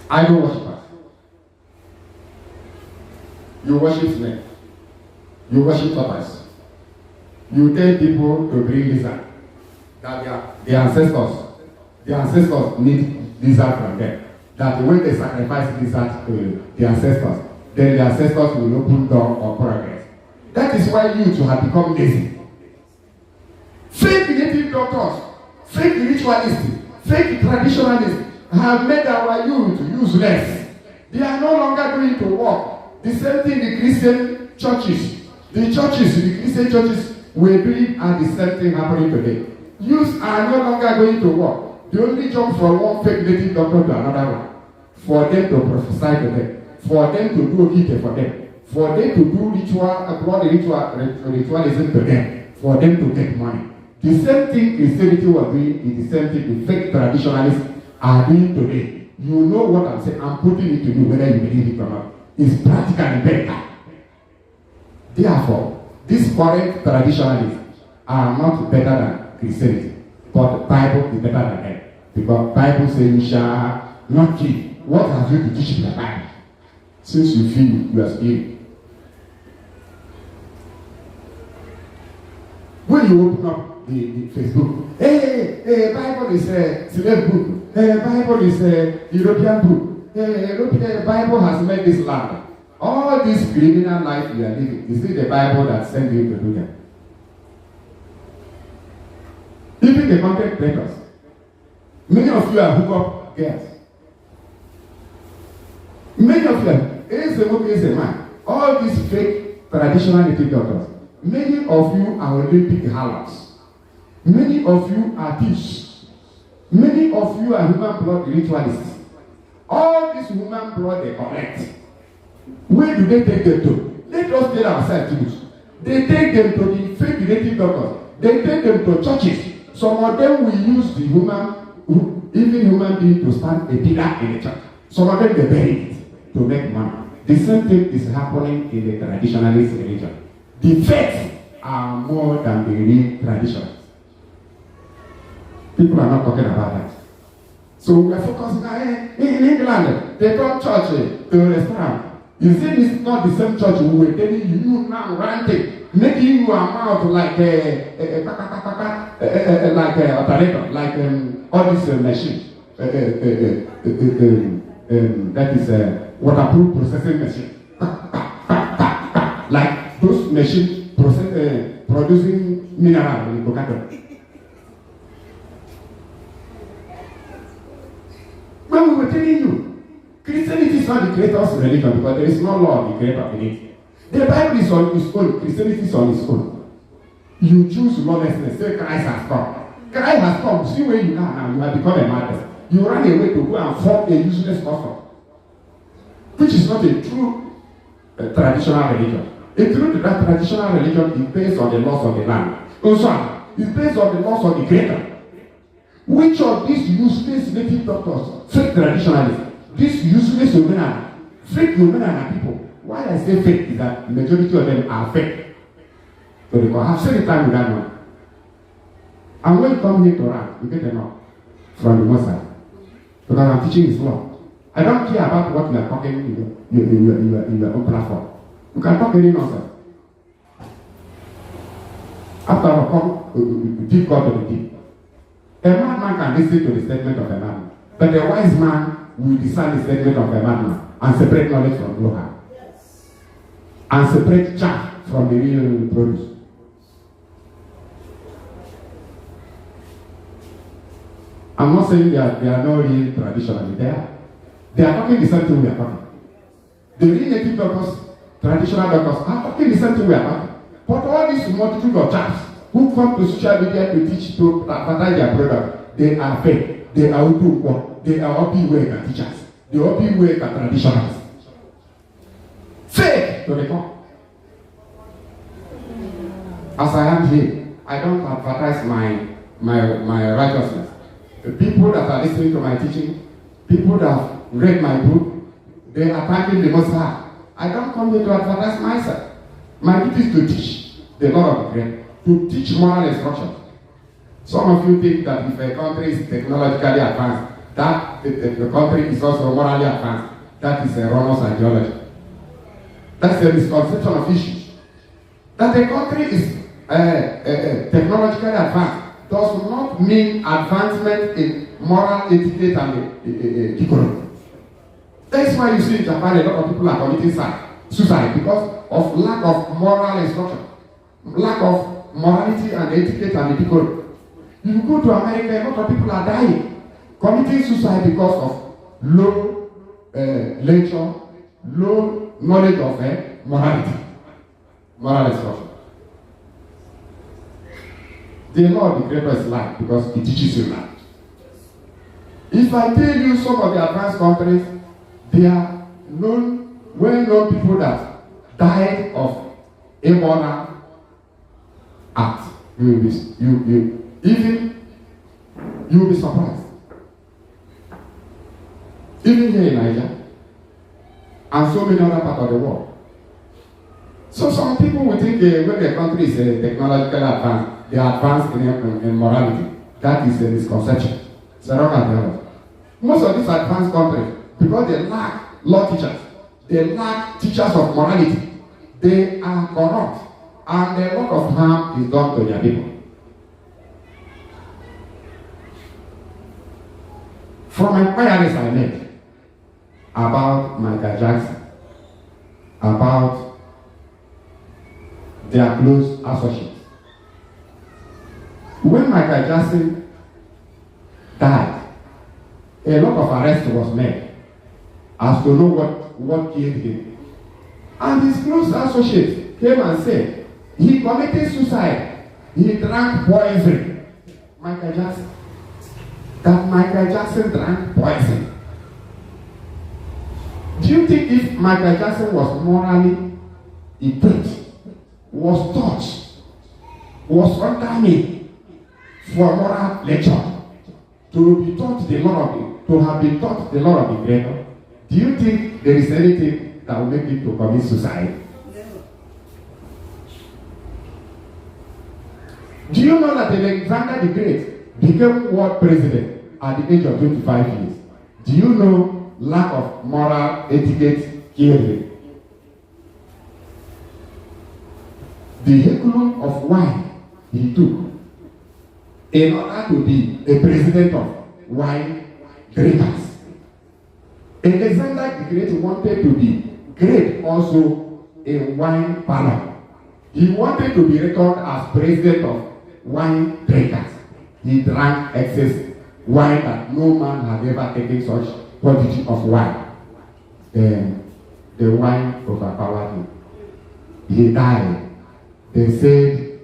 Speaker 1: I know worshippers. You worship snake. You worship puppets. You tell people to bring lizard. That their ancestors need lizard from them. That when they sacrifice lizard to the ancestors, then the ancestors will open door of progress. That is why you two have become lazy. Fake native doctors, fake ritualists, fake traditionalists have made our youth useless. They are no longer going to work. The same thing the Christian churches. The Christian churches were doing and the same thing happening today. Youths are no longer going to work. They only jump from one fake native doctor to another one. For them to prophesy to them. For them to do okite for them. For them to do ritualism to them. For them to get money. The same thing Christianity was doing is the same thing the fake traditionalists are doing today. You know what I'm saying. I'm putting it to you whether you believe it or not. It's practically better. Therefore, these current traditionalists are not better than Christianity. But the Bible is better than them. Because the Bible says you shall not kill. What have you to teach in the Bible? Since you feel you are stealing. When you open up the Facebook, hey, Bible is a slave book. Bible is a European book. Look, the Bible has made this land. All this criminal life we are living, is it the Bible that sent you to do that? Even the content creators. Many of you are hookup girls. Many of them, is a man. All these fake traditional native doctors. Many of you are Olympic harlots. Many of you are thieves. Many of you are human blood ritualists. All this human blood they collect. Where do they take them to? Let us tell ourselves truth. They take them to the fake native doctors. They take them to churches. Some of them will use the even human being to stand a pillar in the church. Some of them they bury it to make money. The same thing is happening in the traditionalist religion. The faiths are more than the real traditions. People are not talking about that. So we are focusing on in England, they come church to a restaurant. You see, it's not the same church we were telling you now ranting, making you amount like operator, like all these machines. That is waterproof processing machine. Like those machines producing mineral in Coca-Cola. When we were telling you, Christianity is not the creator's religion because there is no law of the creator in it. The Bible is on its own, Christianity is on its own. You choose lawlessness, say Christ has come. Christ has come, see where you are now, you have become a martyr. You run away to go and form a useless custom, which is not a true traditional religion. A true traditional religion is based on the laws of the land. Also, it's based on the laws of the creator. Which of these useless native doctors, fake traditionalists, these useless human, fake human people, why I say fake is that the majority of them are fake. So they have said the time with that one. And when you come here to run, you get them up from the Mossad. Because I'm teaching this law. I don't care about what you are talking in your own platform. You can talk any nonsense. After I come, deep God to the deep. A madman can listen to the statement of a man, but a wise man will discern the statement of a madman and separate knowledge from know-how. And separate chaff from the real produce. I'm not saying there are no real traditionalists there. They are talking the same thing we are talking. The real native doctors, traditional doctors, are talking the same thing we are talking. But all these multitude of chaps who come to social media to teach, to advertise their product, they are fake. They are Udu, they are OP-wake teachers. They are OP-wake traditionalists. Fake to the core. As I am here, I don't advertise my righteousness. The people that are listening to my teaching, people that have read my book, they are thanking the Most High. I don't come here to advertise myself. My duty is to teach the law of the great, to teach moral instruction. Some of you think that if a country is technologically advanced, that the country is also morally advanced. That is a erroneous ideology. That's a misconception of issues. That a country is technologically advanced does not mean advancement in moral etiquette and decorum. That's why you see in Japan a lot of people are committing suicide because of lack of moral instruction, lack of morality and etiquette and decorum. You go to America, a lot of people are dying, committing suicide because of low lecture, low knowledge of morality, moral instruction. The law of the creator is life because it teaches you life. If I tell you some of the advanced countries, they are well-known people that died of immoral acts. You will be surprised. Even here in Nigeria and so many other parts of the world. So some people will think when the country is technologically advanced, they are advanced in morality. That is a misconception. It's a wrong ideology. Most of these advanced countries, because they lack law teachers, they lack teachers of morality, they are corrupt, and a lot of harm is done to their people. From inquiries I made about Michael Jackson, about their close associates, when Michael Jackson died, a lot of arrests was made as to know what killed him. And his close associates came and said he committed suicide. He drank poison Michael Jackson. That Michael Jackson drank poison. Do you think if Michael Jackson was morally equipped, was taught, was under me for moral lecture, to be taught the law of it, to have been taught the law of the Creator, do you think there is anything that will make him to commit suicide? Do you know that Alexander the Great became world president at the age of 25 years? Do you know lack of moral etiquette killed him? The heculum of wine he took in order to be a president of wine drinkers. Alexander the Great wanted to be great also in wine parlor. He wanted to be reckoned as president of wine drinkers. He drank excess wine that no man had ever taken such quantity of wine. The wine overpowered him. He died. They said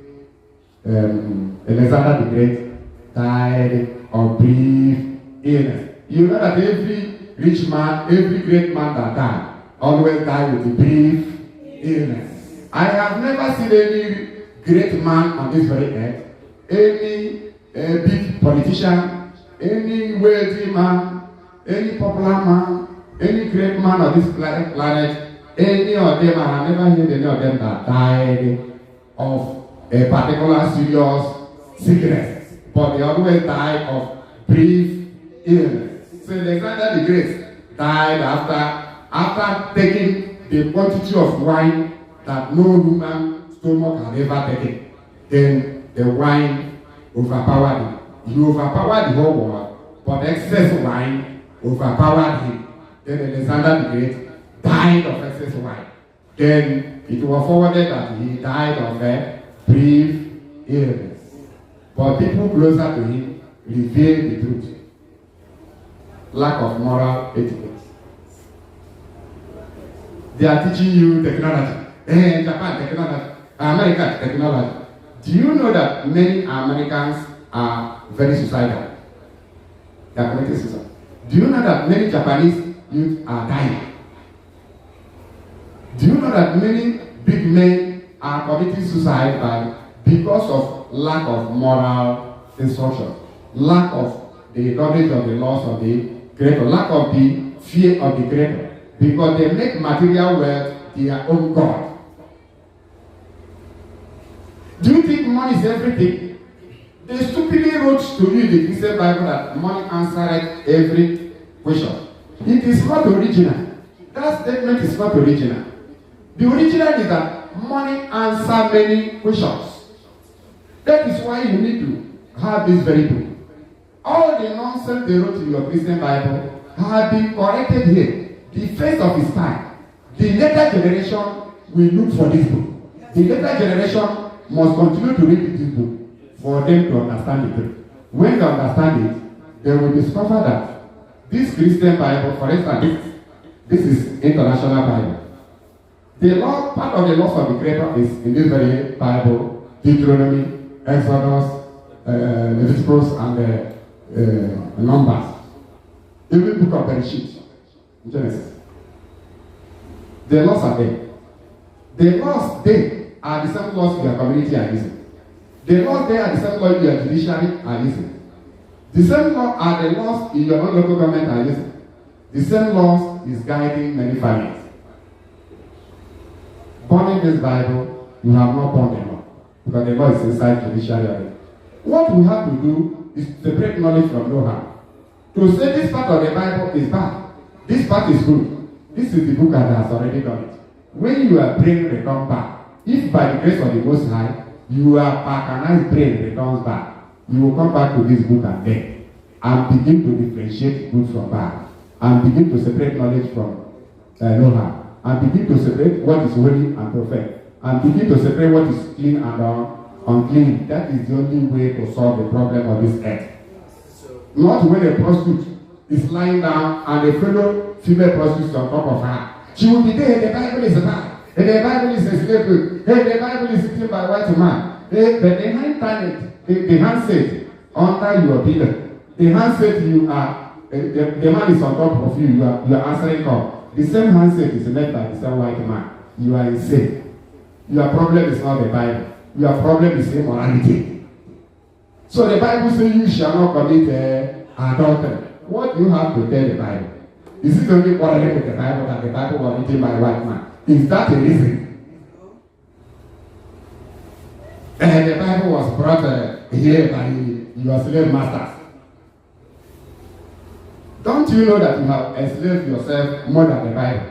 Speaker 1: Alexander the Great died of brief illness. You know that every rich man, every great man that died, always died with a brief illness. I have never seen any great man on this very earth, any big politician, any wealthy man, any popular man, any great man on this planet, any of them, I have never heard any of them that died of a particular serious sickness, but they always die of brief illness. So Alexander the Great died after taking the quantity of wine that no human stomach had ever taken. Then the wine overpowered him. He overpowered the whole world, but excess wine overpowered him. Then Alexander the Great died of excess wine. Then it was forwarded that he died of a brief illness. But people closer to him revealed the truth. Lack of moral etiquette. They are teaching you technology. Japan, technology. America, technology. Do you know that many Americans are very suicidal? They are committing suicide. Do you know that many Japanese youth are dying? Do you know that many big men are committing suicide because of lack of moral instruction, lack of the knowledge of the laws of the Creator, lack of the fear of the Creator, because they make material wealth their own God. Do you think money is everything? They stupidly wrote to you in the Christian Bible that money answered every question. It is not original. That statement is not original. The original is that money answers many questions. That is why you need to have this very book. All the nonsense they wrote in your Christian Bible have been corrected here. The face of his time. The later generation will look for this book. The later generation must continue to read this book for them to understand the truth. When they understand it, they will discover that this Christian Bible, for instance, this is International Bible. The law, part of the laws of the Creator is in this very Bible, Deuteronomy, Exodus, Leviticus, and Numbers. Even book of Bereshit, Genesis. The laws are there. The laws there are the same laws your community are using. The laws there are the same laws your judiciary are using. The same law are the laws in your own local government are using. The same laws is guiding many families. Burning this Bible, you have not burned the law, because the law is inside judiciary. What we have to do is separate knowledge from know-how. To say this part of the Bible is bad, this part is good. This is the book that has already done it. When you are brain return back, if by the grace of the Most High, your organized brain returns back, you will come back to this book and then, and begin to differentiate good from bad, and begin to separate knowledge from know-how, and begin to separate what is holy and perfect, and begin to separate what is clean and unclean. That is the only way to solve the problem of this earth. Not when a prostitute is lying down and a fellow female prostitute on top of her. She will be there, the Bible is bad, and the Bible is enslaved, and the Bible is written by white man. But the hand talent, the handset, under your pillow. The handset you are, the man is on top of you, you are answering call. The same handset is left by the same white man. You are insane. Your problem is not the Bible. Your problem is immorality. So the Bible says you shall not commit adultery. What do you have to tell the Bible? Is it only quarreling with the Bible that the Bible was written by a white man? Is that a reason? And the Bible was brought here by your slave masters. Don't you know that you have enslaved yourself more than the Bible?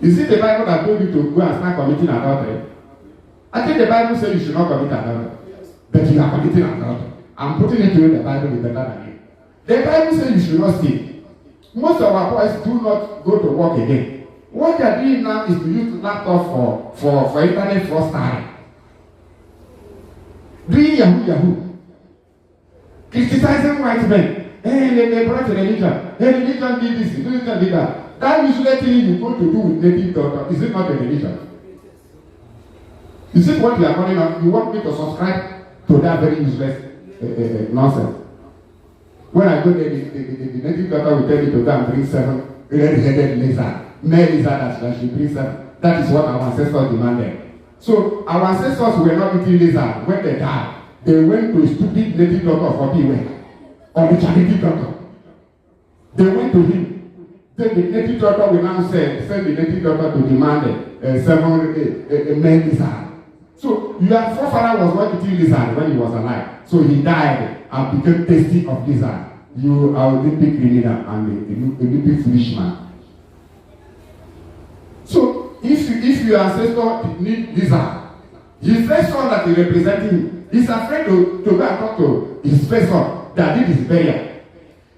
Speaker 1: Is it the Bible that told you to go and start committing adultery? I think the Bible says you should not commit adultery. But you are committing adultery. I'm putting it to you, the Bible is better than you. The Bible says you should not steal. Most of our boys do not go to work again. What they are doing now is to use laptop for internet fraudstering. Doing Yahoo. Criticizing white men. Hey, they brought religion. Hey, religion did this, religion did that. That usually thing you go to do with native doctor, is it not a religion? Is it what you are calling on? You want me to subscribe to that very useless nonsense? When I go there, the native doctor will tell me to go and bring 7 red-headed lizards. Male lizard that should bring 7. That is what our ancestors demanded. So our ancestors were not eating lizard. When they died, they went to a stupid native doctor for beware. Or the charity doctor. They went to him. Then the native doctor will now send the native doctor to demand 7 male lizard. So your forefather was not eating lizard when he was alive. So he died and became tasty of lizard. You are Olympic criminal and Olympic foolish man. So if your ancestor need lizard, his first son that is representing him is afraid to go and talk to his first son that did his burial.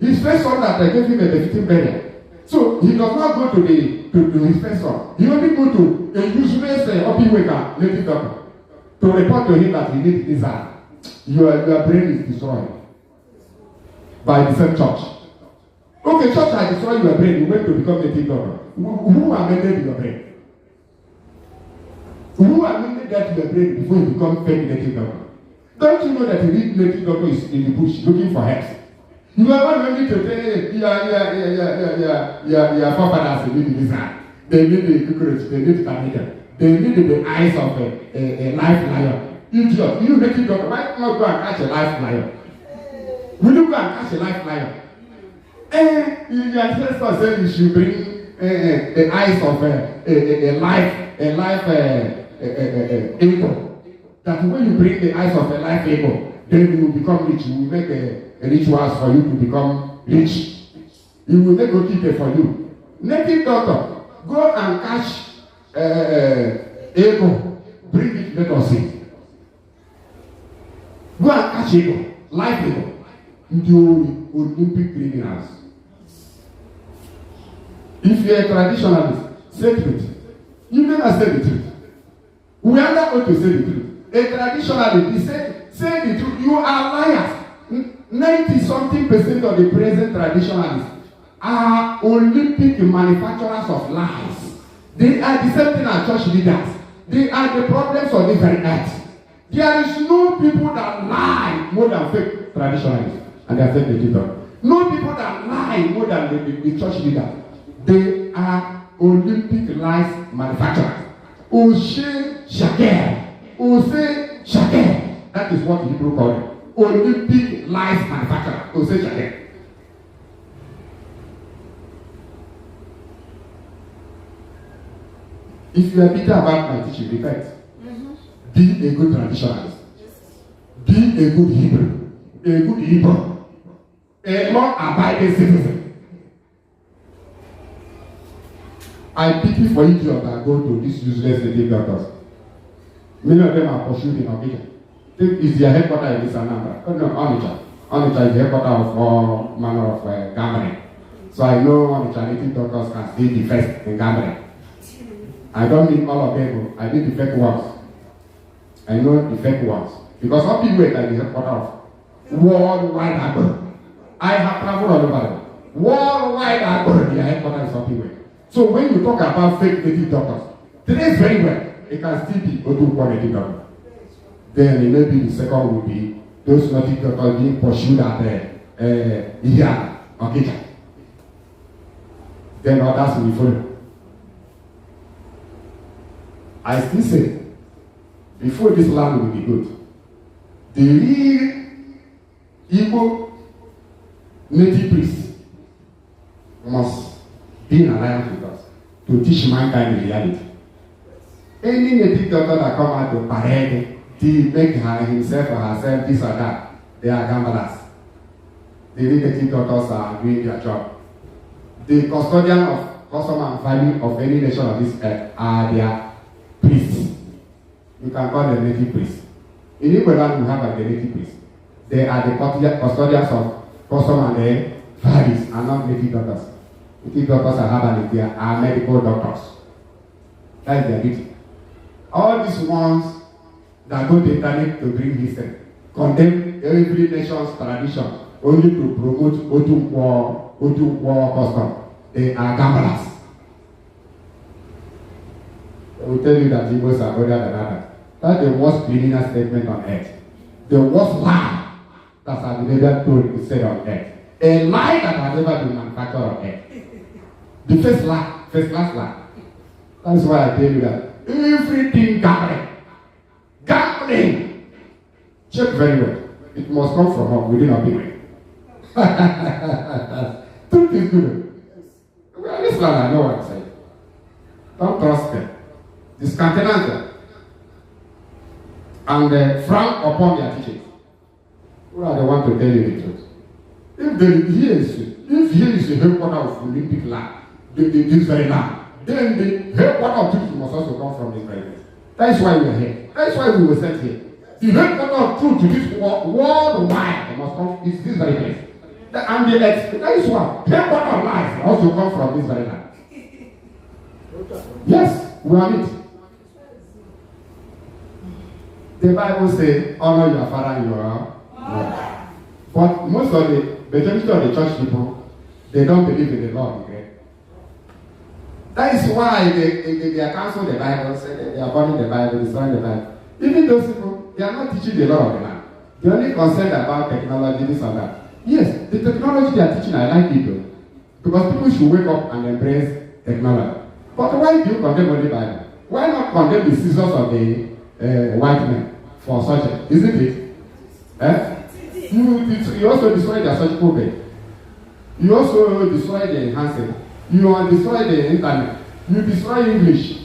Speaker 1: His first son that gave him a befitting burial. So he does not go to his first son. He only go to a useless Opiweka native doctor to report to him that he needs lizard. Your brain is destroyed by the same church. Okay, church has destroyed your brain. You went to become native doctor. Who amended your brain? Who amended that your brain before you become fake native doctor? Don't you know that the real native doctor is in the bush looking for herbs? You are not ready to say, your forefathers need the lizard. They need the cockroach. They need the they need the eyes of a live lion. Idiot. You native doctor, why not go and catch a live lion? Will you go and catch a live lion? Your ancestors said you should bring the eyes of a live eagle. That when you bring the eyes of a live eagle, then you will become rich. You will make rituals for you to become rich. You will make a ticket for you. Native doctor, go and catch eagle. Bring it, let us see. Go and catch eagle, live eagle. The Olympic criminals. If you are a traditionalist, say the truth. You never say the truth. We are not going to say the truth. A traditionalist, say the truth. You are liars. 90-something% of the present traditionalists are Olympic manufacturers of lies. They are the same thing as church leaders. They are the problems of the very earth. There is no people that lie more than fake traditionalists. And they are fake leaders. No people that lie more than the church leaders. They are Olympic lies manufacturers. Oshe Shaker. Ose Shaker. That is what the Hebrew call it. Olympic lies manufacturer. Ose Shaker. If you are bitter about my teaching, repent. Be a good traditionalist. Be a good Hebrew. A good Hebrew. A law-abiding citizen. I pity for idiots that go to these useless native doctors. Many of them are pursued in Okija. Is their headquarters in this Anambra? Oh no, Onitsha. Onitsha is the headquarters of all manner of gambling. So I know Onitsha native doctors can still be first in gambling. I don't mean all of them. I mean the fake ones. I know the fake ones. Because all people are the headquarters of worldwide Agro. I have traveled all over. Worldwide Agro, the headquarters of people. So when you talk about fake native doctors, today is very well. It can still be Odu native doctor. Then maybe the second will be those native doctors being pursued at Ihiana or Kita. Then others will follow. I still say, before this land will be good, the real Igbo native priests must be in alliance with us to teach mankind the reality. Any native doctor that come out to parade, to make himself or herself this or that, they are gamblers. The real native doctors are doing their job. The custodian of custom and value of any nation of this earth are their priests. You can call them native priests. In Igbo land, we have a native priests. They are the custodians of custom and values, and not native doctors. Native doctors are herbalists, they are medical doctors. That is their duty. All these ones that go to the internet to bring history, condemn every nation's tradition only to promote Otu custom. They are gamblers. I will tell you that Igbos are better than others. That's the worst criminal statement on earth. The worst lie that has been ever told is said on earth. A lie that has never been manufactured on earth. The first class lie. That's why I tell you that everything gambling. Gambling. Check very well. It must come from us within our people. Truth is good. Well, this land I know what I'm saying. Don't trust them. Discountenance them. And frown upon their teachings. Well, they want to tell you the truth. If here is the headquarters of Olympic land, this very land, then the headquarters of truth must also come from this very place. That's why we are here. That's why we were sent here. The headquarters of truth to this worldwide must come is this very place. And that is why headquarters of life also come from this very land. Yes, we are it. The Bible says, honor your father and your mother. But most of the majority of the church people, they don't believe in the law of the great. That is why they are canceling the Bible, say they are burning the Bible, destroying the Bible. Even those people, they are not teaching the law of the land. They are only concerned about technology, this and that. Yes, the technology they are teaching, I like it though. Because people should wake up and embrace technology. But why do you condemn only the Bible? Why not condemn the scissors of the white men for surgery? Isn't it? You also destroy their surgical bed. You also destroy the handset. You destroy the internet. You destroy English.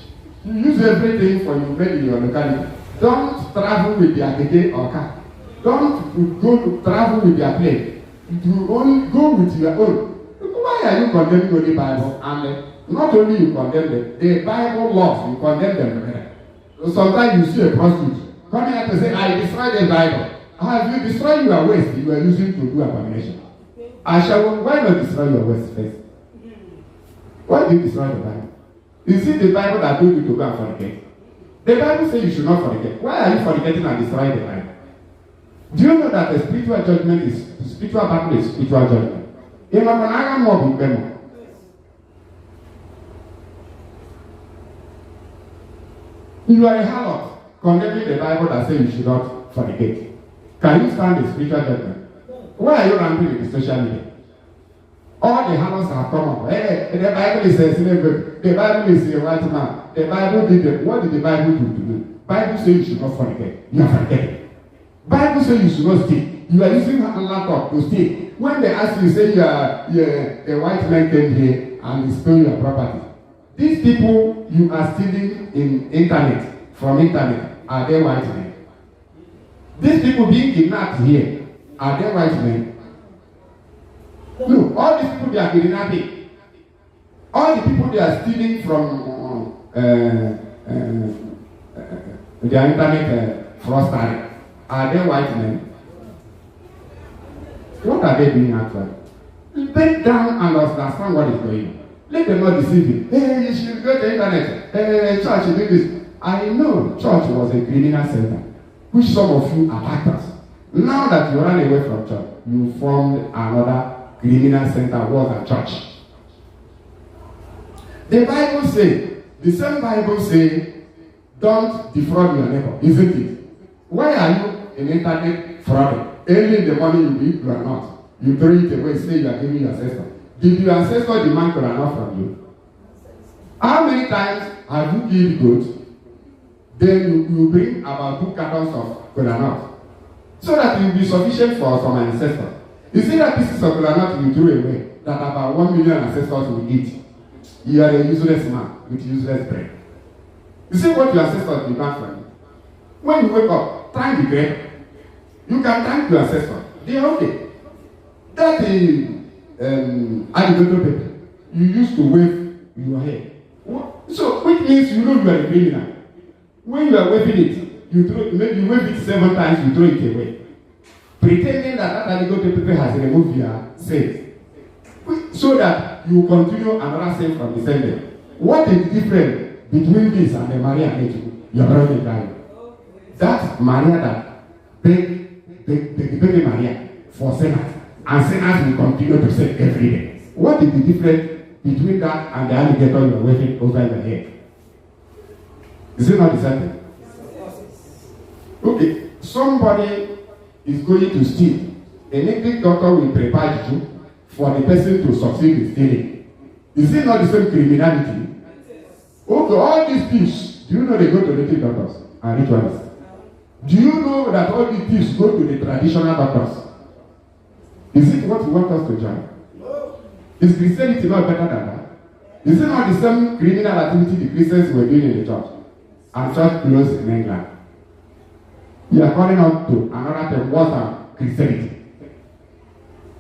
Speaker 1: You use everything for you made in your locality. Don't travel with their keke or car. Don't go travel with their plane. You only go with your own. Why are you condemning only the Bible? And not only you condemn them, the Bible laws, you condemn them. So sometimes you see a prostitute coming out to say, I destroyed the Bible. Have you destroyed your waste you are using to do abomination? Why not destroy your waste first? Why do you destroy the Bible? Is it the Bible that told you to go and fornicate? The Bible says you should not fornicate. Why are you fornicating and destroying the Bible? Do you know that the spiritual judgment is spiritual battle is spiritual judgment? You are a harlot condemning the Bible that says you should not fornicate. Can you stand the spiritual judgment? Why are you ramping with the social media? All the harlots have come up. Hey, the Bible is a slave. The Bible is a white man. The Bible did it. What did the Bible do to you? Bible says you should not fornicate. You are fornicating. Bible says you should not steal. You are using a laptop to steal. When they ask you, say a white man came here and he stole your property. These people you are stealing in internet, from internet, are they white men? These people being kidnapped here, are they white men? No, all these people they are kidnapping. All the people they are stealing from their internet fraudsters, are they white men? What are they doing actually? Bend down and understand what is going on. Let them not deceive you. Hey, you should go to the internet. Hey, church, you do this. I know church was a criminal center, which some of you attacked us. Now that you ran away from church, you formed another criminal center was a church. The Bible says, the same Bible says, don't defraud your neighbor, isn't it? Why are you in internet fraud? Early in the morning you eat granite. You throw it away, say you are giving your ancestor. Did your ancestor demand granite from you? How many times have you killed goat? Then you bring about 2 cartons of granite, so that it will be sufficient for some ancestors. You see that pieces of granite you threw away that about 1 million ancestors will eat. You are a useless man with useless brain. You see what your ancestors demand from you. When you wake up, thank the bread. You can thank your ancestors. They are okay. That is alligator paper. You used to wave your hair. So, which means you know you are a criminal. When you are waving it, maybe you wave it 7 times, you throw it away. Pretending that alligator paper has removed your sins. So that you continue another sin from the same day. What is the difference between this and the Maria and your brother guy? That Maria that begged baby Maria for sinners, and sinners will continue to sin every day. What is the difference between that and the alligator you are waving over your head? Is it not the same thing? Okay, somebody is going to steal. A native doctor will prepare you for the person to succeed in stealing. Is it not the same criminality? Okay, all these thieves, do you know they go to native doctors and ritualists? Do you know that all these thieves go to the traditional doctors? Is it what you want us to join? Is Christianity not better than that? Is it not the same criminal activity the Christians were doing in the church? And church closed in England. You are calling out to another thing worse than Christianity.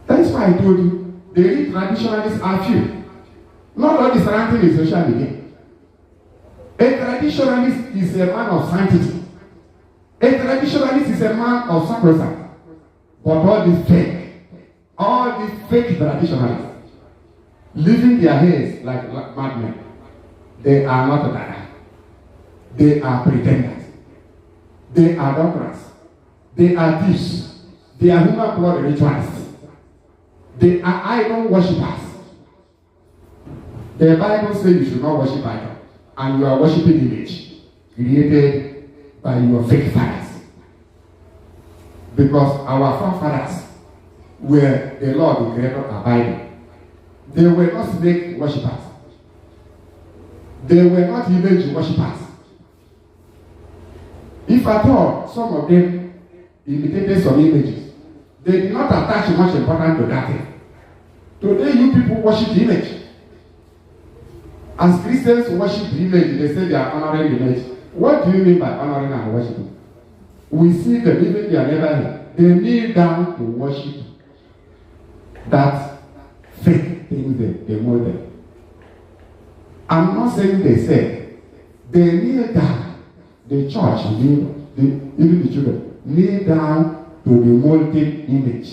Speaker 1: That is why I told you, the real traditionalists are few. Not all the surrounding is social media. A traditionalist is a man of sanctity. A traditionalist is a man of sacrosanct. But all these fake traditionalists, living their heads like madmen, they are not that. They are pretenders. They are doctors. They are thieves. They are human blood ritualists. They are idol worshippers. The Bible says you should not worship idol, and you are worshiping image created by your fake fathers. Because our forefathers were the Lord, the Creator, abiding. They were not snake worshippers. They were not image worshippers. If at all, some of them imitated some images, they did not attach much importance to that thing. Today, you people worship the image. As Christians worship the image, they say they are honoring the image. What do you mean by honoring and worshiping? We see them, even they are never here. They kneel down to worship that fake thing they mold them. I'm not saying they said. They kneel down. The church, even the children, kneel down to the molded image.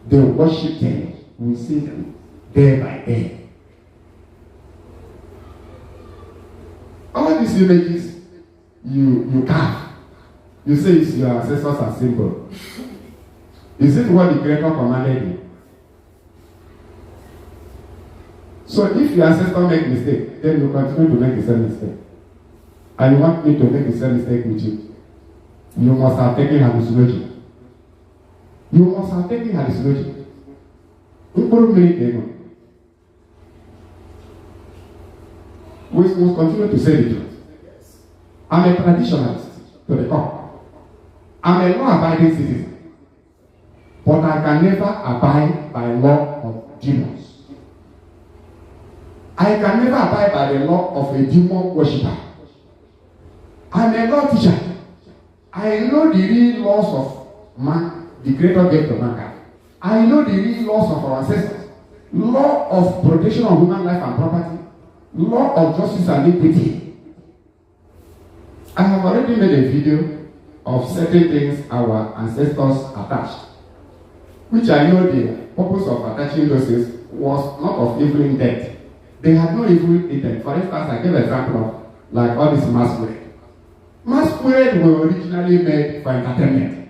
Speaker 1: They worship them. We see them day by day. All these images you carve, you say it's your ancestors are symbol. Is it what the Creator commanded you? So if your ancestor make mistake, then you continue to make the same mistake. And you want me to make the same mistake with you. You must have taken hallucination. You must have taken hallucination. We must continue to say the truth. I'm a traditionalist to the core. I'm a law-abiding citizen. But I can never abide by law of demons. I can never abide by the law of a demon worshipper. I'm a law teacher. I know the real laws of man, the Creator gave to mankind. I know the real laws of our ancestors. Law of protection of human life and property. Law of justice and equity. I have already made a video of certain things our ancestors attached, which I know the purpose of attaching those things was not of evil intent. They had no evil intent. For instance, I gave an example of like all this masquerade. Masquerade were originally made for entertainment.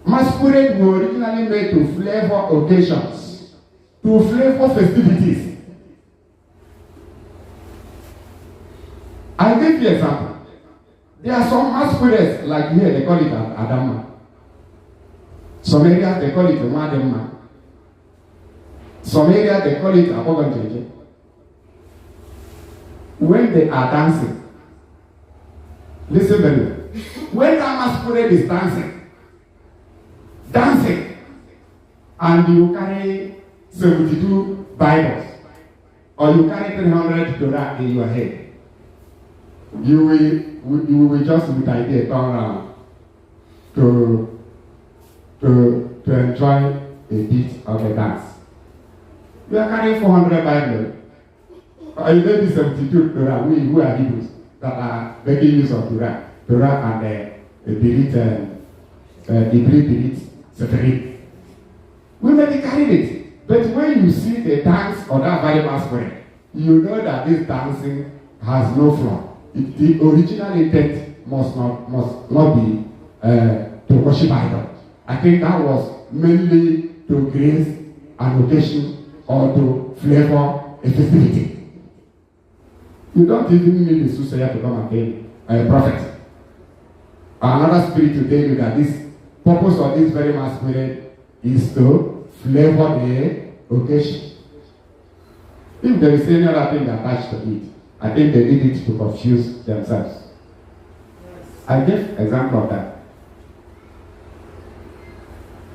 Speaker 1: Masquerade were originally made to flavor occasions, to flavor festivities. I give you an example. There are some masquerades, like here they call it Adama. Some areas they call it Mademma. Some areas they call it Aboganjeje. When they are dancing, listen very well. When that masquerade is dancing, and you carry 72 Bibles, or you carry $300 in your head, you will just with idea turn around to enjoy a bit of a dance. You are carrying 400 Bibles, or you may be 72 Torah, we who are Hebrews that are making use of Torah and Berit, Seferit. We may be carrying it, but when you see the dance or that very masquerade, you know that this dancing has no flaw. The original intent must not be to worship idol. I think that was mainly to grace an occasion or to flavor a festivity. You don't even need the soothsayer to come and be a prophet. Another spirit to tell you that this purpose of this very masquerade is to flavor the occasion. If there is any other thing attached to it, I think they did it to confuse themselves. I give example of that.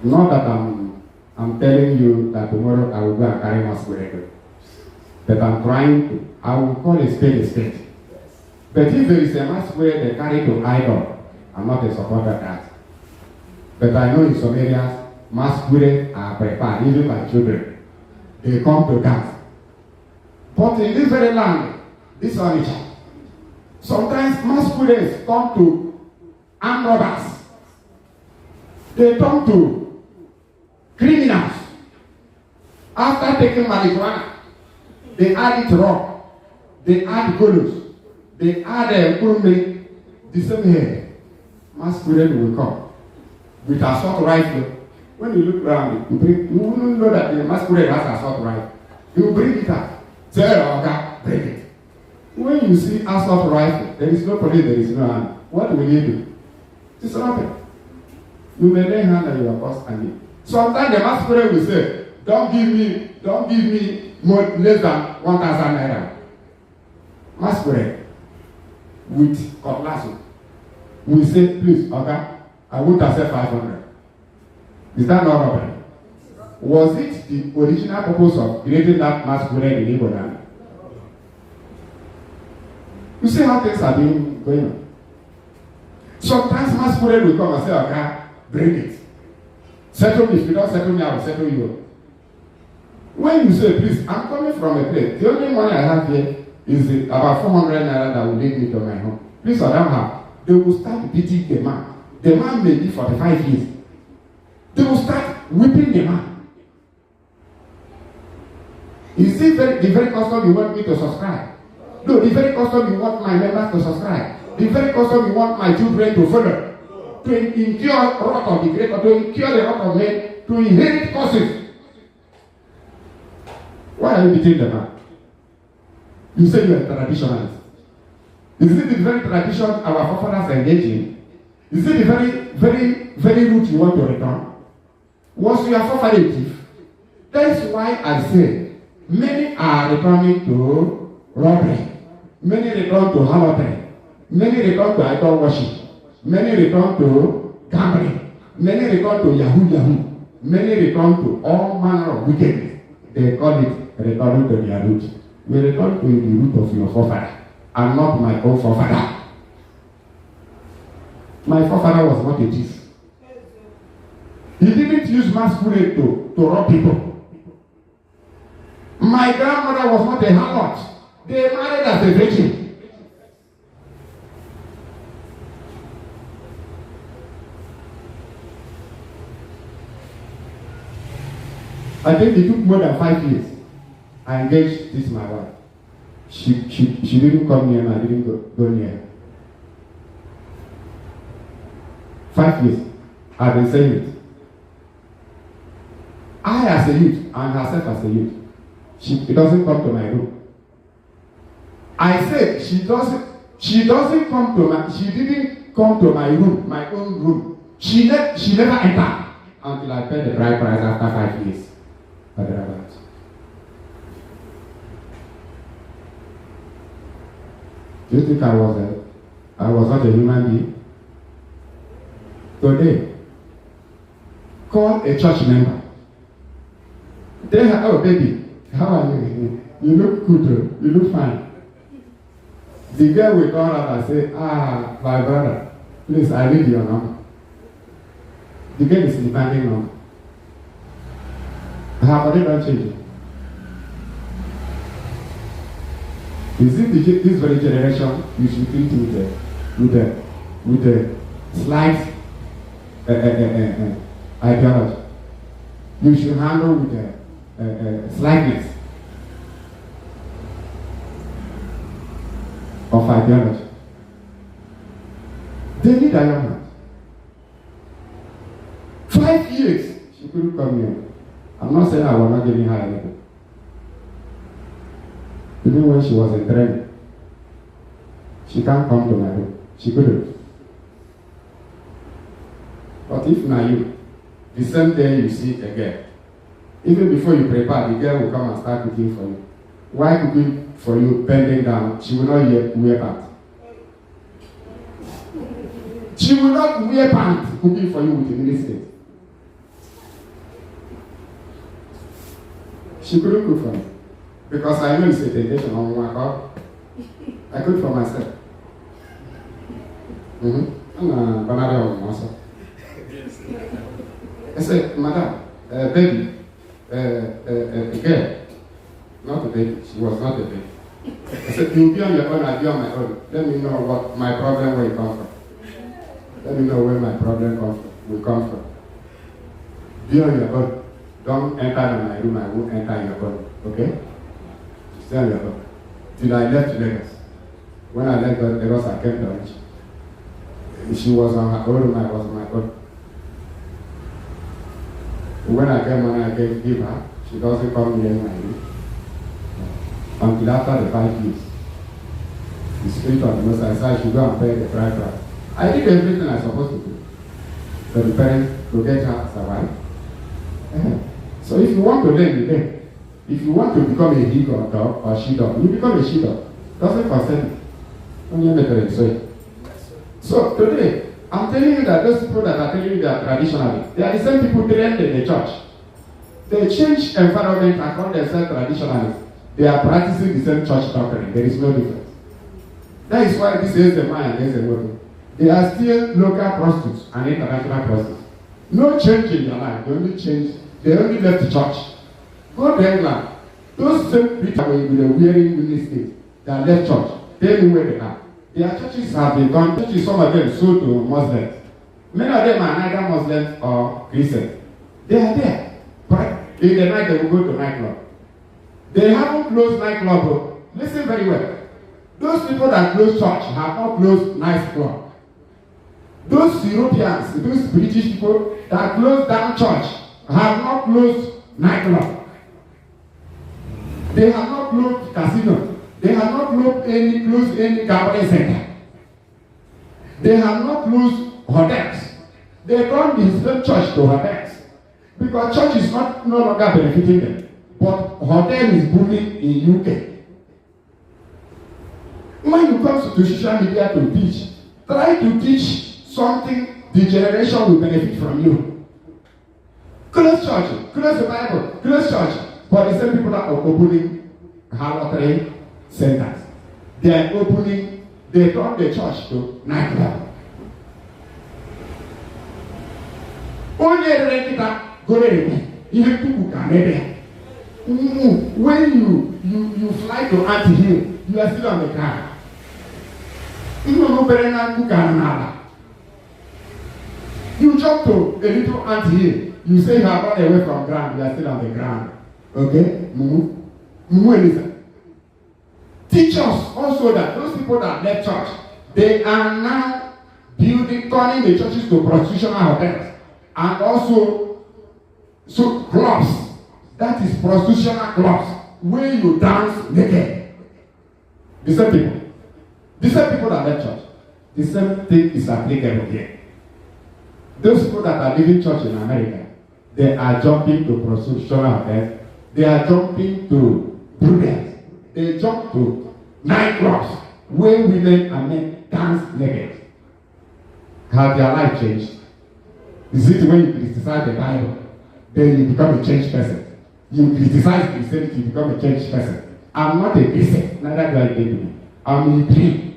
Speaker 1: Not that I'm telling you that tomorrow I will go and carry masquerade, but I'm trying to. I will call a spade a spade. But if there is a masquerade they carry to idol, I'm not a supporter of that. But I know in some areas masquerade are prepared, even by children. They come to dance. But in this very land, this furniture, sometimes masquerades come to armed robbers. They come to criminals. After taking marijuana, they add it raw. They add golos. They add kurme. The same here. Masquerade will come with assault rifle. When you look around, you wouldn't know that the masquerade has assault rifle. You will bring it up. Say, okay, bring it. When you see assault rifle, there is no police, there is no hand. What will you do? It's nothing. You may lay hand on your first hand. Sometimes the masquerade will say, don't give me more less than 1,000 naira. Masquerade with cutlass will say, please, okay, I won't accept 500. Is that not robbery? Was it the original purpose of creating that masquerade in Igbo land? You see how things are being going on. Sometimes masquerade will come and say, okay, bring it. Settle me. If you don't settle me, I will settle you. When you say, please, I'm coming from a place. The only money I have here is about 400 naira that will lead me to my home. Please, I don't have. They will start beating the man. The man may be 45 years. They will start whipping the man. Is it the very custom you want me to subscribe? No, the very custom you want my members to subscribe. The very custom you want my children to follow. To incur wrath of the great, or to incur the wrath of men, to inherit curses. Why are you beating the man? You say you are a traditionalist. Is it the very tradition our forefathers engage in? Is it the very route you want to return? Was your forefather a thief? That's why I say many are returning to robbery. Many return to harlotry. Many return to idol worship. Many return to gambling. Many return to Yahoo. Many return to all manner of wickedness. They call it returning to their root. We return to the root of your forefather and not my own forefather. My forefather was not a thief. He didn't use masquerade to rob people. My grandmother was not a harlot. They married as a virgin. I think it took more than 5 years. I engaged this my wife. She didn't come near and I didn't go near her. 5 years. I've been saying it. I as a youth and herself as a youth. It doesn't come to my room. I said she doesn't. She doesn't come to my, she didn't come to my room, my own room. She never entered until I paid the bride price after 5 years. Do you think I was not a human being? Today, call a church member. Tell her, oh baby, how are you? You look good, you look fine. The girl will call up and say, ah, my brother, please, I need your number. The girl is demanding number. Her body don't change. Is it this very generation you should treat with a slight ideology? You should handle with a slightness of ideology. They need a young man. 5 years she couldn't come here. I'm not saying I was not giving her anything. Even when she was in training, she can't come to my room. She couldn't. But if now you, the same day you see a girl, even before you prepare, the girl will come and start cooking for you. Why cooking for you bending down? She will not wear pants. She will not wear pants cooking for you with a mini skirt. She couldn't cook for me. Because I know it's a temptation on my part. I cook for myself. I'm banana myself. I said, madam, baby, a girl, not a baby, she was not a baby. I said, you'll be on your own, I'll be on my own. Let me know what my problem will come from. Let me know where my problem will come from. Be on your own. Don't enter my room, I won't enter your own. Okay? Stay on your own. Till I left Lagos. When I left Lagos, I came to her. She was on her own, I was on my own. When I came on, I gave her. She doesn't come near my room. Until after the 5 years. The Spirit of the Most High said I should go and pay the bride price. I did everything I was supposed to do. So the parents to get her as a wife. So if you want to learn, you learn. If you want to become a he dog or she dog, you become a she dog. Doesn't concern you. Only make a say. So today, I'm telling you that those people that are telling you they are traditionalists, they are the same people trained in the church. They change environment and call themselves traditionalists. They are practicing the same church doctrine. There is no difference. That is why this is the man and this is the woman. They are still local prostitutes and international prostitutes. No change in their life. They only left the church. Go to England. Those same people with the wearing mini skirts that left church, tell me where they are. Their churches have been done. Churches, some of them sold to Muslims. Many of them are neither Muslims or Christians. They are there. But in the night they will go to nightclub. They haven't closed nightclub. Bro. Listen very well. Those people that close church have not closed nightclub. Those Europeans, those British people that closed down church have not closed nightclub. They have not closed casino. They have not closed any gambling center. They have not closed hotels. They turn the same church to hotels. Because church is no longer benefiting them. But hotel is booming in UK. When you come to social media to teach, try to teach something the generation will benefit from you. Close church, close the Bible, close church. But the same people that are opening harlotry centers. They are opening, they turn the church to nightclub. Only a go there. Even people can there. When you fly to Ant Hill, you are still on the ground. You jump to a little ant hill, you say you have run away from ground, you are still on the ground. Okay? Teach us also that those people that left church, they are now turning the churches to prostitutional hotels and also clubs. That is prostitutional clubs where you dance naked. The same people. The same people that left church, the same thing is applicable here. Those people that are leaving church in America, they are jumping to prostitutional affairs, they are jumping to brothels, they jump to nightclubs where women and men dance naked. Have their life changed? Is it when you criticize the Bible, then you become a changed person? You criticize Christianity, you become a changed person. I'm not a Christian, neither do I think to be. I'm a Greek,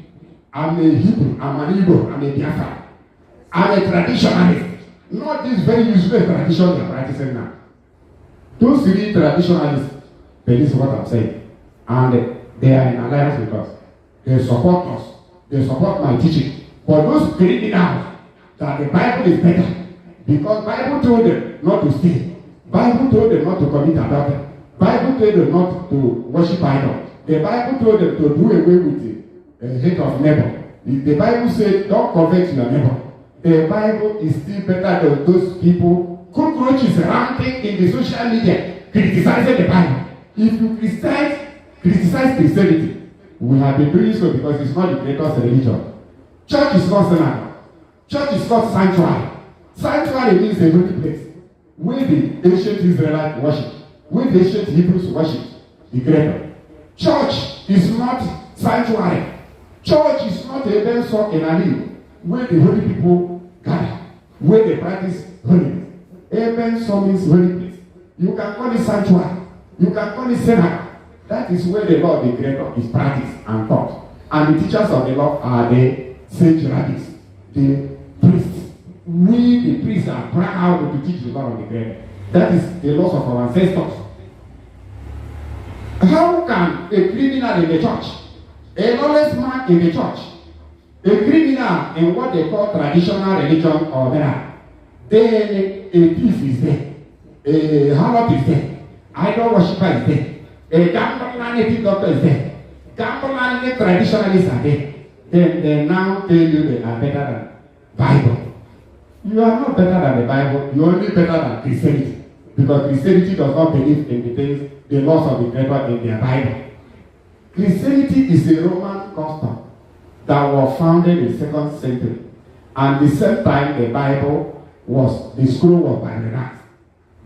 Speaker 1: I'm a Hebrew, I'm an Igbo, I'm a Biafra. I'm a traditionalist. Not this very useless tradition they are practicing now. Those three traditionalists, believe what I'm saying. And they are in alliance with us. They support us. They support my teaching. For those criminals, that the Bible is better. Because Bible told them not to steal. Bible told them not to commit adultery. Bible told them not to worship idols. The Bible told them to do away with the hate of neighbor. The Bible said, don't covet your neighbor. The Bible is still better than those people, cockroaches ranting in the social media, criticizing the Bible. If you criticize Christianity, we have been doing so because it's not the greatest religion. Church is not synagogue. Church is not sanctuary. Sanctuary means a holy place where the ancient Israelites worship, where the ancient Hebrews worship the Creator. Church is not sanctuary. Church is not a benson in an where the holy people gather, where they practice holiness. Benson means holy place. You can call it sanctuary. You can call it synagogue. That is where the law of the Creator is practiced and taught. And the teachers of the law are the sage rabbis, the priests. We, the priests, are proud to teach the law of the Creator. That is the laws of our ancestors. How can a criminal in the church, a lawless man in the church, a criminal in what they call traditional religion or better, then a thief is there, a harlot is there, idol worshiper is there, a gambler native doctor is there, gambler traditionalists are there. Then they now tell you they are better than Bible. You are not better than the Bible, you are only better than Christianity. Because Christianity does not believe in the things, the laws of the Creator in their Bible. Christianity is a Roman custom that was founded in the 2nd century. And the same time the Bible was, the scroll was canonized.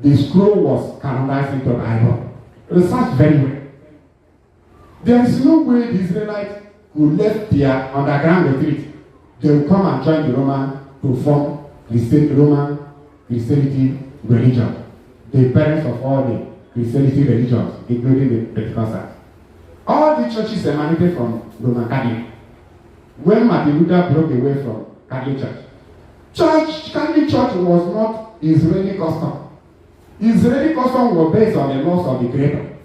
Speaker 1: The scroll was canonized into the Bible. Research very well. There is no way the Israelites who left their underground retreat, they will come and join the Roman to form Roman Christianity religion. The parents of all the Christianity religions, including the Pentecostals. All the churches emanated from Roman Catholic. When Martin Luther broke away from Catholic Church, Catholic Church was not Israeli custom. Israeli custom was based on the laws of the Creator.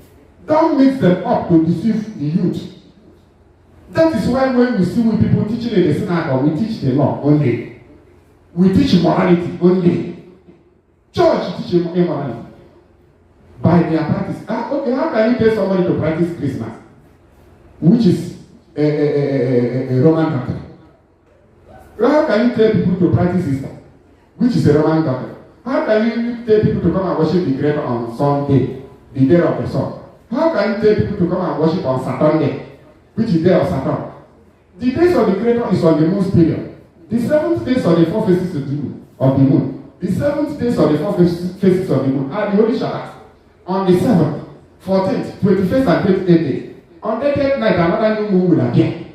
Speaker 1: Don't mix them up to deceive the youth. That is why when we see with people teaching in the synagogue, we teach the law only. We teach morality only. Church teaches immorality by their practice. Okay, how can you tell somebody to practice Christmas, which is a Roman Catholic? How can you tell people to practice Easter, which is a Roman Catholic? How can you tell people to come and worship the Creator on Sunday, the day of the sun? How can you tell people to come and worship on Saturday, which is the day of Saturn? The days of the Creator is on the moon's period. The 7th days of the 4 phases of the moon. The 7th days of the 4 phases of the moon are the Holy Shabbat. On the 7th, 14th, 21st, and 28th days. On that night, another new moon will appear.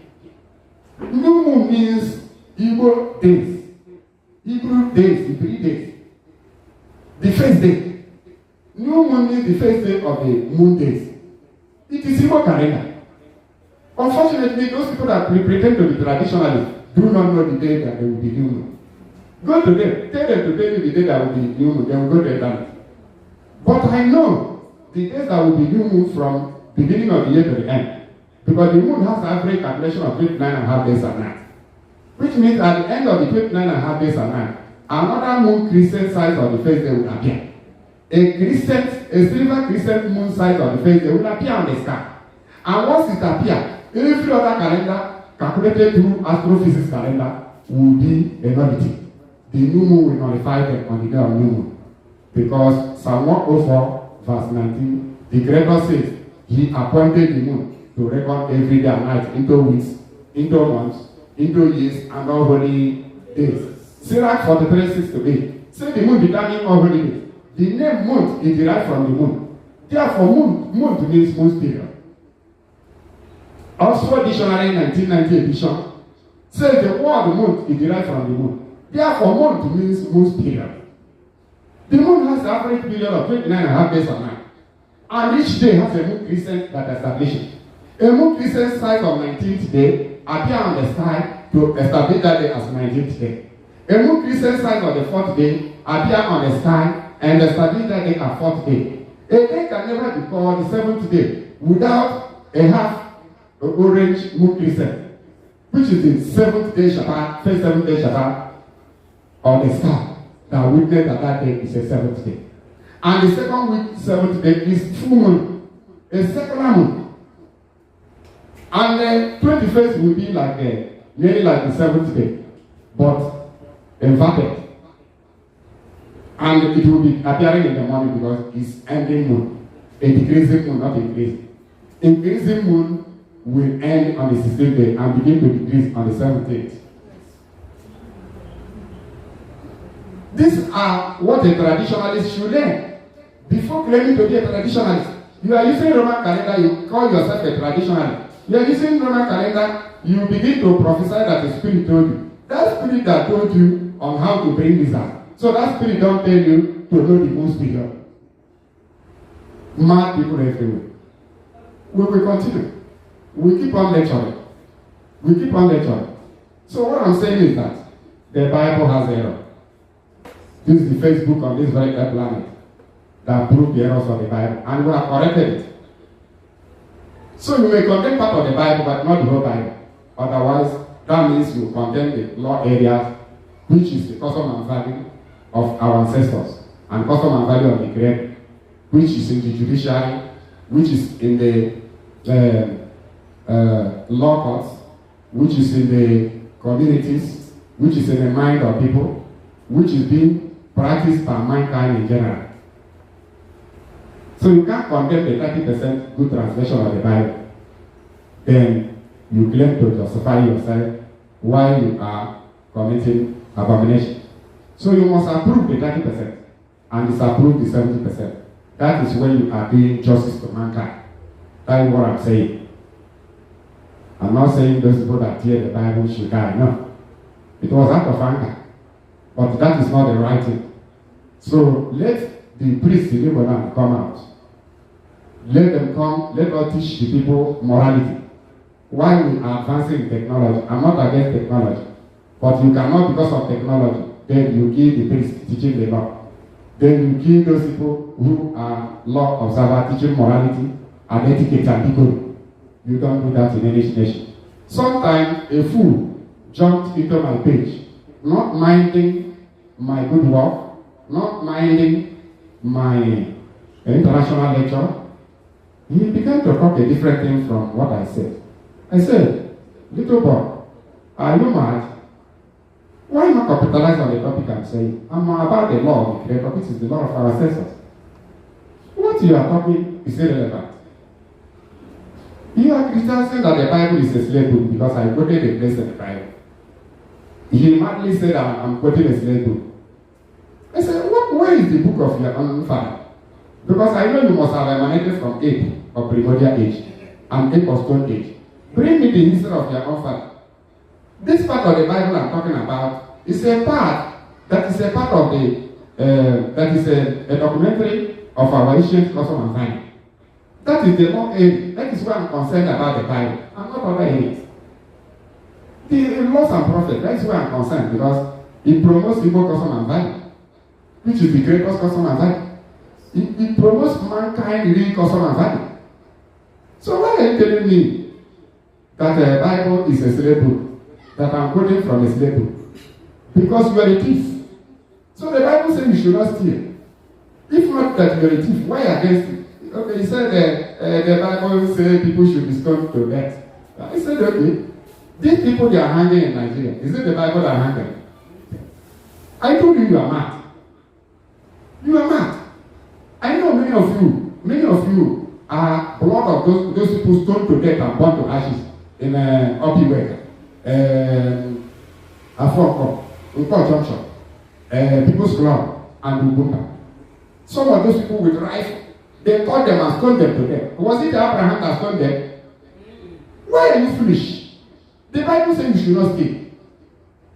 Speaker 1: New moon means Igbo days. Hebrew days, the 3 days. The first day. New moon means the first day of the moon days. It is Igbo calendar. Unfortunately, those people that pretend to be traditionalists do not know the day that they will be new moon. Go to them, tell them to tell you the day that will be new moon, they will go to eternity. But I know the days that will be new moon from beginning of the year to the end. Because the moon has an average calculation of 29.5 days and nights. Which means at the end of the 29.5 days and nights, another moon crescent size of the first day will appear. A silver crescent moon size of the first day will appear on the sky. And once it appears, every other calendar calculated through astrophysics calendar will be a nullity. The new moon will nullify them on the day of new moon. Because Psalm 104 verse 19, the Creator says, He appointed the moon to reckon every day and night into weeks Indo months, Indo years, and all holy days. Sirach 43:6-8. Say the moon determines all holy days. The name month is derived from the moon. Therefore, month means moon period. Oxford Dictionary 1990 edition says the word month is derived from the moon. Therefore, month means moon period. The moon has the average period of 29.5 days a night. And each day has a moon crescent that establishes. A moon crescent size of 19th day appear on the sky to establish that day as 19th day. A moon crescent size of the 4th day appear on the sky and establish that day as 4th day. A day can never be called the 7th day without a half orange moon crescent, which is the 7th day Shabbat, first 7th day Shabbat on the sky. That witness that day is a 7th day. And the second week, 7th day, is full moon, a secular moon. And the 21st will be like nearly like the 7th day, but inverted. And it will be appearing in the morning because it's ending moon. A decreasing moon, not increasing. Increasing moon will end on the 16th day and begin to decrease on the 17th. These are what a traditionalist should learn. Before claiming to be a traditionalist, you are using Roman calendar, you call yourself a traditionalist. You are using Roman calendar, you begin to prophesy that the spirit told you. That spirit that told you on how to bring this out. So that spirit don't tell you to know the moon period. Mad people everywhere. We will continue. We keep on lecturing. We keep on lecturing. So what I'm saying is that the Bible has error. This is the Facebook on this very planet that proved the errors of the Bible, and we have corrected it. So you may condemn part of the Bible, but not the whole Bible. Otherwise, that means you condemn the law areas, which is the custom and value of our ancestors, and custom and value of the Creator, which is in the judiciary, which is in the law courts, which is in the communities, which is in the mind of people, which is being practiced by mankind in general. So you can't condemn the 30% good translation of the Bible. Then you claim to justify yourself while you are committing abomination. So you must approve the 30% and disapprove the 70%. That is when you are doing justice to mankind. That is what I'm saying. I'm not saying those people that hear the Bible should die. No. It was out of anger. But that is not the right thing. So let the priests in the land come out. Let them come, let us teach the people morality. While we are advancing technology, I'm not against technology. But you cannot, because of technology, then you kill the priests teaching the law. Then you kill those people who are law observers teaching morality and etiquette and decorum. You don't do that in any nation. Sometimes a fool jumped into my page, not minding my good work, not minding my international lecture. He began to talk a different thing from what I said. I said, little boy, are you mad? Why not capitalize on the topic I'm saying? I'm about the law of the Creator, which is the law of our ancestors. What you are talking is irrelevant. You are criticizing that the Bible is a slave book because I quoted a place in the Bible. He madly said I'm quoting a slave book. I said, where is the book of your own father? Because I know you must have emanated from ape of primordial age and ape of stone age. Bring me the history of your own father. This part of the Bible I'm talking about is a part that is a part of the that is a documentary of our ancient custom and value. That is the law area. That is why I'm concerned about the Bible. I'm not other areas. The laws and prophets, that's why I'm concerned, because it promotes people custom and value, which is the greatest custom and value. It promotes mankind real custom and value. So why are you telling me that the Bible is a slave book? That I'm quoting from a slave book? Because you are a thief. So the Bible says you should not steal. If not that you are a thief, why against it? Okay, he said the Bible says people should be stoned to death. I said, okay. These people they are hanging in Nigeria. Is it the Bible that are hanging? I told you are mad. You are mad. I know many of you are blood of those people stoned to death and burned to ashes in Opiweka. Afro Junction, People's Club, and Ubuntu. Some of those people with rifle, they caught them and stoned them to death. Was it Abraham that stoned them? Why are you foolish? The Bible says you should not steal.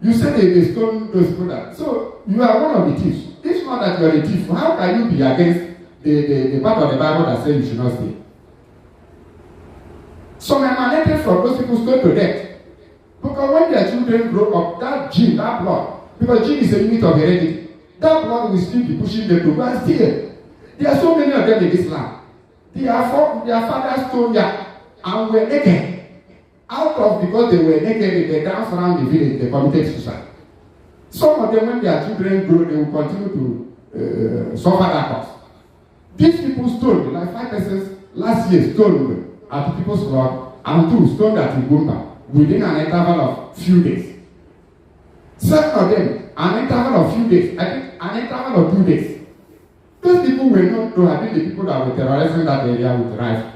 Speaker 1: You said they stone those people. So you are one of the thieves. If not that you are a thief, how can you be against the part of the Bible that says you should not steal? Some emanated from those people stoned to death. Because when their children grow up, that gene, that blood, because gene is a unit of heredity, that blood will still be pushing them to go and steal. There are so many of them in this land. Their fathers stole ya and were naked. Because they were naked, they danced around the village, they committed suicide. Some of them, when their children grow, they will continue to suffer that cost. These people stole, like 5 persons last year stole at the People's Club, and 2 stoned at Ubuntu within an interval of few days. 7 of them, an interval of few days, I think an interval of 2 days. Those people were not to have been the people that were terrorizing that area with rifle.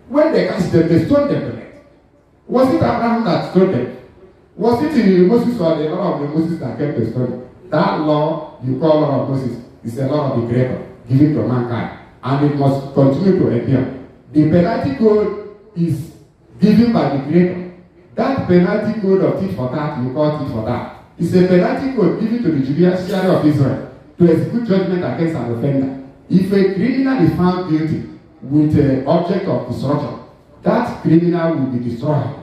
Speaker 1: When they catch them, they stoned them to death. Was it Abraham that stoned them? Was it in Moses or the law of the Moses that kept the story? That law you call law of Moses is a law of the Creator given to mankind, and it must continue to appear. The penalty code is given by the Creator. That penalty code of tit for tat, you call tit for tat, is a penalty code given to the judiciary of Israel to execute judgment against an offender. If a criminal is found guilty with an object of destruction, that criminal will be destroyed.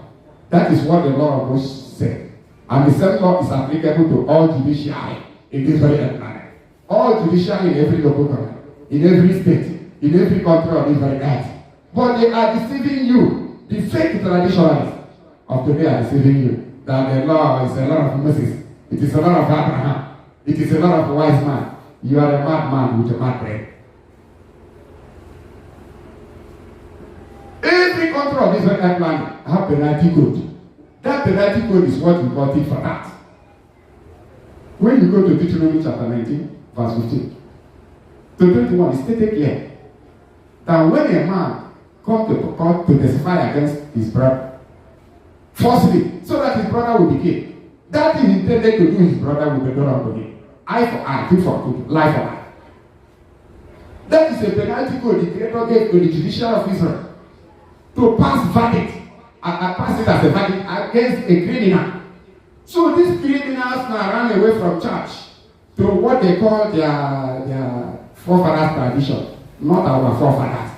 Speaker 1: That is what the law of Moses said. And the same law is applicable to all judiciary in this very planet. All judiciary in every local government, in every state, in every country on this very earth. But they are deceiving you. The fake traditionalists of today are deceiving you. That the law is a law of Moses. It is a law of Abraham. It is a law of a wise man. You are a madman with a mad brain. Every country of this very planet have penalty code. That penalty code is what we call it for that. When you go to Deuteronomy chapter 19, verse 15 to 21, it's stated here that when a man comes to court to testify against his brother, falsely, so that his brother will be killed, that is intended to do his brother will be done unto him. Eye for eye, tooth for tooth, lie for lie. That is a penalty code the Creator gave to the judiciary of Israel to pass verdict, and pass it as a verdict against a criminal. So these criminals now run away from church to what they call their forefathers tradition, not our forefathers,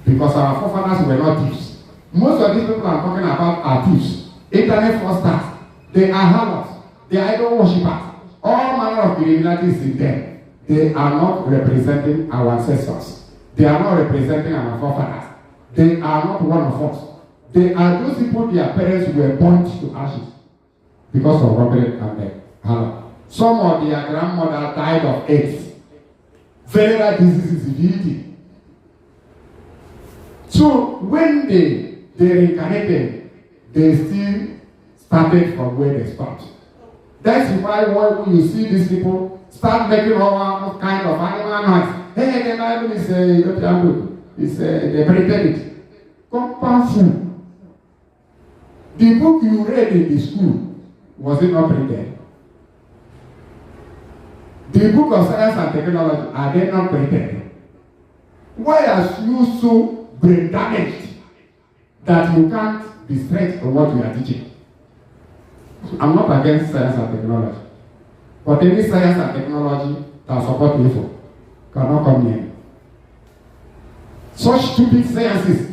Speaker 1: because our forefathers were not thieves. Most of these people I'm talking about are thieves, internet fraudsters, they are harlots, they are idol worshippers. All manner of criminalities in them. They are not representing our ancestors. They are not representing our forefathers. They are not one of us. They are those people their parents were burnt to ashes because of robbery and harlot. Some of their grandmother died of AIDS. Venereal diseases is eating. So when they reincarnated, they still started from where they stopped. That's why when you see these people start making all kind of animal noise. Hey, the Bible is a European book. It's they printed it. Compound. The book you read in the school, was it not printed? The book of science and technology, are they not printed? Why are you so brain damaged that you can't be straight on what we are teaching? I'm not against science and technology. But any science and technology that support evil cannot come here. Such stupid sciences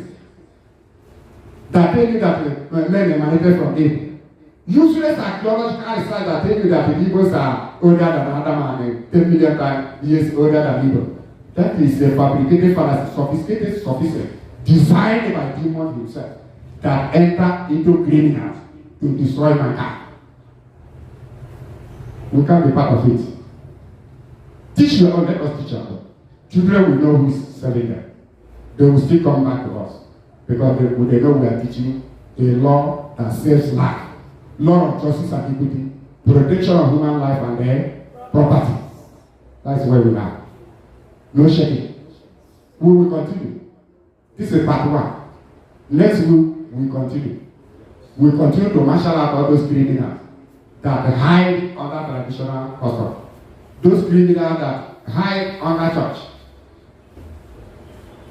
Speaker 1: that tell you that men emanated from Eve. Useless archaeological research that tell you that the Igbos are older than Adam and 10 million years older than Igbo. That is a fabricated fallacy, sophisticated sophism, designed by demon himself, that enter into criminals to destroy mankind. We can't be part of it. Teach your own, let us teach our own. Children will know who is serving them. They will still come back to us because they know we are teaching a law that saves life, law of justice and equity, protection of human life and their property. That's where we are. No shaking. We will continue. This is part 1. Next week we continue. We continue to marshal out all those criminals that hide under traditional custom. Those criminals that hide under church,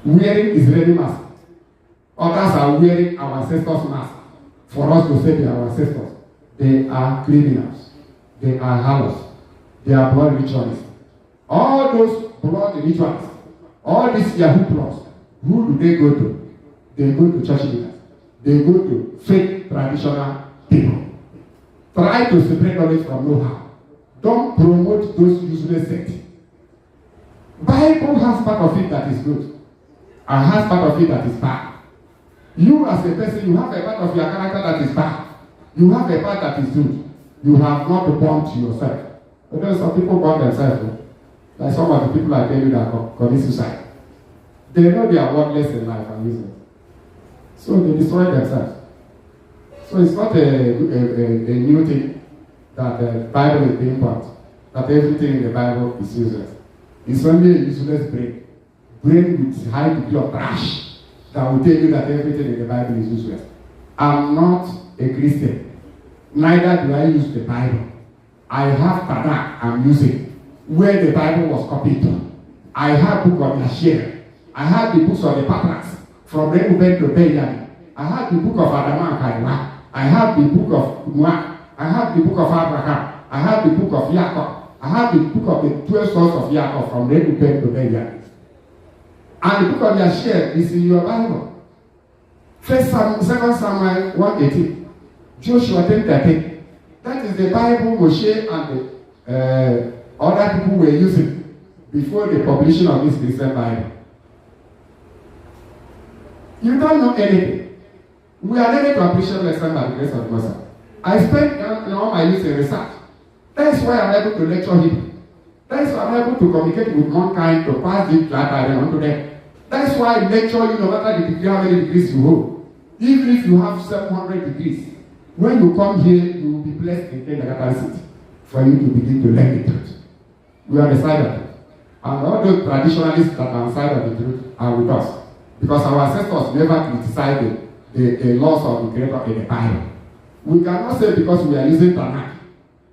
Speaker 1: wearing Israeli masks. Others are wearing our ancestors' masks for us to say they are our ancestors. They are criminals. They are harlots. They are blood ritualists. All those blood ritualists, all these Yahoo plus, who do they go to? They go to church leaders. They go to fake traditional people. Try to separate knowledge from know-how. Don't promote those useless sects. Bible has part of it that is good, and has part of it that is bad. You as a person, you have a part of your character that is bad. You have a part that is good. You have not bombed yourself. But then some people bomb themselves. Like some of the people I tell you that commit suicide. They know they are worthless in life and useless. So they destroy themselves. So it's not a new thing that the Bible is being taught, that everything in the Bible is useless. It's only a useless brain with high degree of trash that will tell you that everything in the Bible is useless. I'm not a Christian. Neither do I use the Bible. I have Tanakh and music where the Bible was copied to. I have book of Yahoo. I have the books of the patriarchs from WISEMAN.B.ANYAYAH. I have the book of Adam and Kaiwa. I have the book of Noah. I have the book of Abraham. I have the book of Jacob. I have the book of the 12 sons of Jacob from WISEMAN.B.ANYAYAH. And the book of Yahoo is in your Bible. 2 Samuel 1:18. Joshua 10:13. That is the Bible Moshe and the other people were using before the publishing of this recent Bible. You don't know anything. We are learning to appreciate lesson by the grace of God. I spent all my years in research. That is why I'm able to lecture him. That is why I'm able to communicate with mankind to pass this data on to them. That is why I lecture you no matter the degree, how many degrees you hold. Even if you have 700 degrees, when you come here, you will be blessed in the city for you to begin to learn the truth. We are the side of it. And all those traditionalists that are on side of the truth are with us. Because our ancestors never criticized the laws of the Creator in the Bible. We cannot say because we are using Tanakh,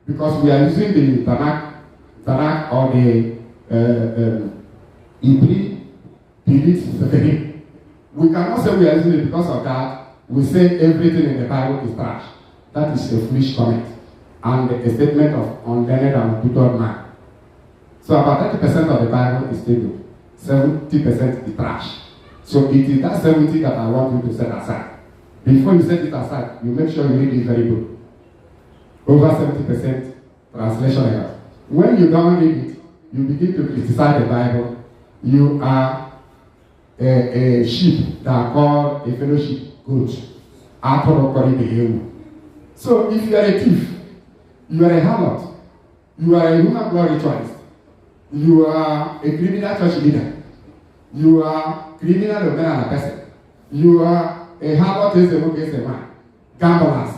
Speaker 1: because we are using the Tanakh or the Ibri, Pilit, we cannot say we are using it because of that. We say everything in the Bible is trash. That is a foolish comment and a statement of unlearned and untutored man. So about 30% of the Bible is still good. 70% is trash. So it is that 70 that I want you to set aside. Before you set it aside, you make sure you read it very good. Over 70% translation error. When you don't read it, you begin to criticize the Bible. You are a sheep that are called a fellowship goat. So if you are a thief, you are a harlot, you are a human blood ritualist, you are a criminal church leader, you are criminal of men and a person, you are a harlot against a man, gamblers,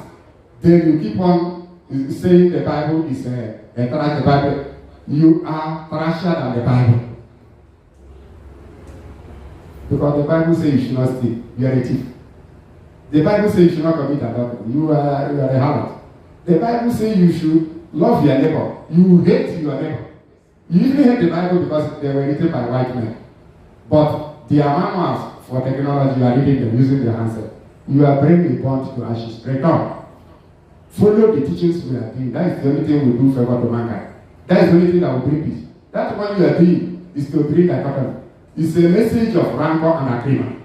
Speaker 1: then you keep on saying the Bible is a trash, the Bible, you are trasher than the Bible. Because the Bible says you should not steal, you are a thief. The Bible says you should not commit adultery, you are a harlot. The Bible says you should love your neighbor, you hate your neighbor. You even hate the Bible because they were written by white men. But their manuals for technology, you are reading them using their handset. You are bringing a bond to ashes. Return. Follow the teachings we are doing. That is the only thing we do favor to mankind. That is the only thing that will bring peace. That's what you are doing is to bring dichotomy. It's a message of rancor and agreement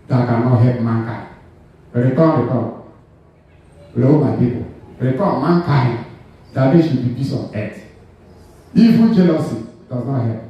Speaker 1: that cannot help mankind. Return. Hello, my people. Return mankind that there should be peace on earth. Evil jealousy does not help.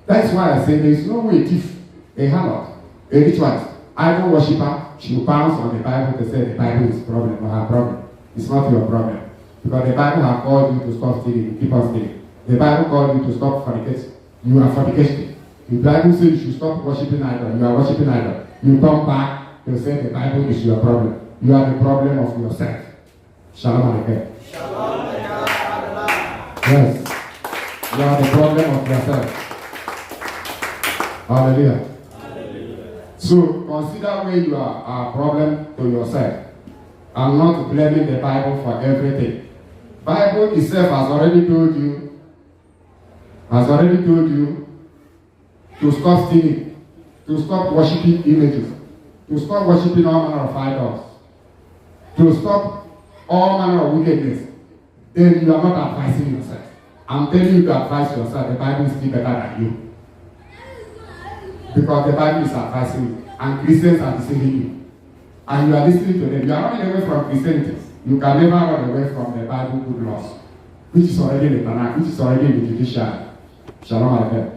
Speaker 1: That's why I say there is no way a thief, a harlot, a ritualist, idol worshiper should bounce on the Bible to say the Bible is problem or her problem. It's not your problem. Because the Bible has called you to stop stealing, keep on stealing. The Bible called you to stop fornicating. You are fornicating. The Bible says you should stop worshiping idol. You are worshiping idol. You come back, you say the Bible is your problem. You are the problem of yourself. Shalom Aleichem. Shalom Aleichem. Yes. You are the problem of yourself. Hallelujah. Hallelujah. So consider where you are a problem to yourself. I'm not blaming the Bible for everything. Bible itself has already told you to stop stealing, to stop worshiping images, to stop worshiping all manner of idols, to stop all manner of wickedness. Then you are not advising yourself. I'm telling you to advise yourself. The Bible is still better than you. Because the Bible is advising you, and Christians are deceiving you. And you are listening to them. You are running away from Christianity. You can never run away from the Bible good laws, which is already in the Tanakh, which is already in the judiciary. Shalom Aleichem.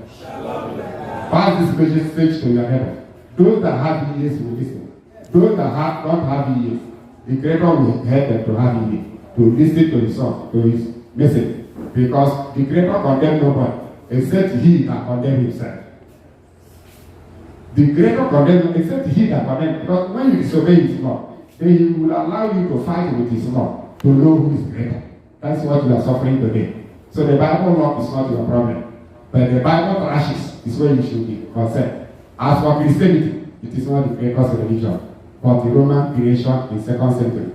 Speaker 1: Pass this message to your neighbor. Those that have ears will listen. Those that don't have ears, the Creator will help them to have ears, to listen to his song, to his message. Because the Creator condemns nobody, except he that condemns himself. The Creator condemns except he that condemns. Because when you disobey his law, then he will allow you to fight with his law, to know who is greater. That's what you are suffering today. So the Bible law is not your problem. But the Bible trashes is where you should be concerned. As for Christianity, it is not the Creator's religion, but the Roman creation in 2nd century.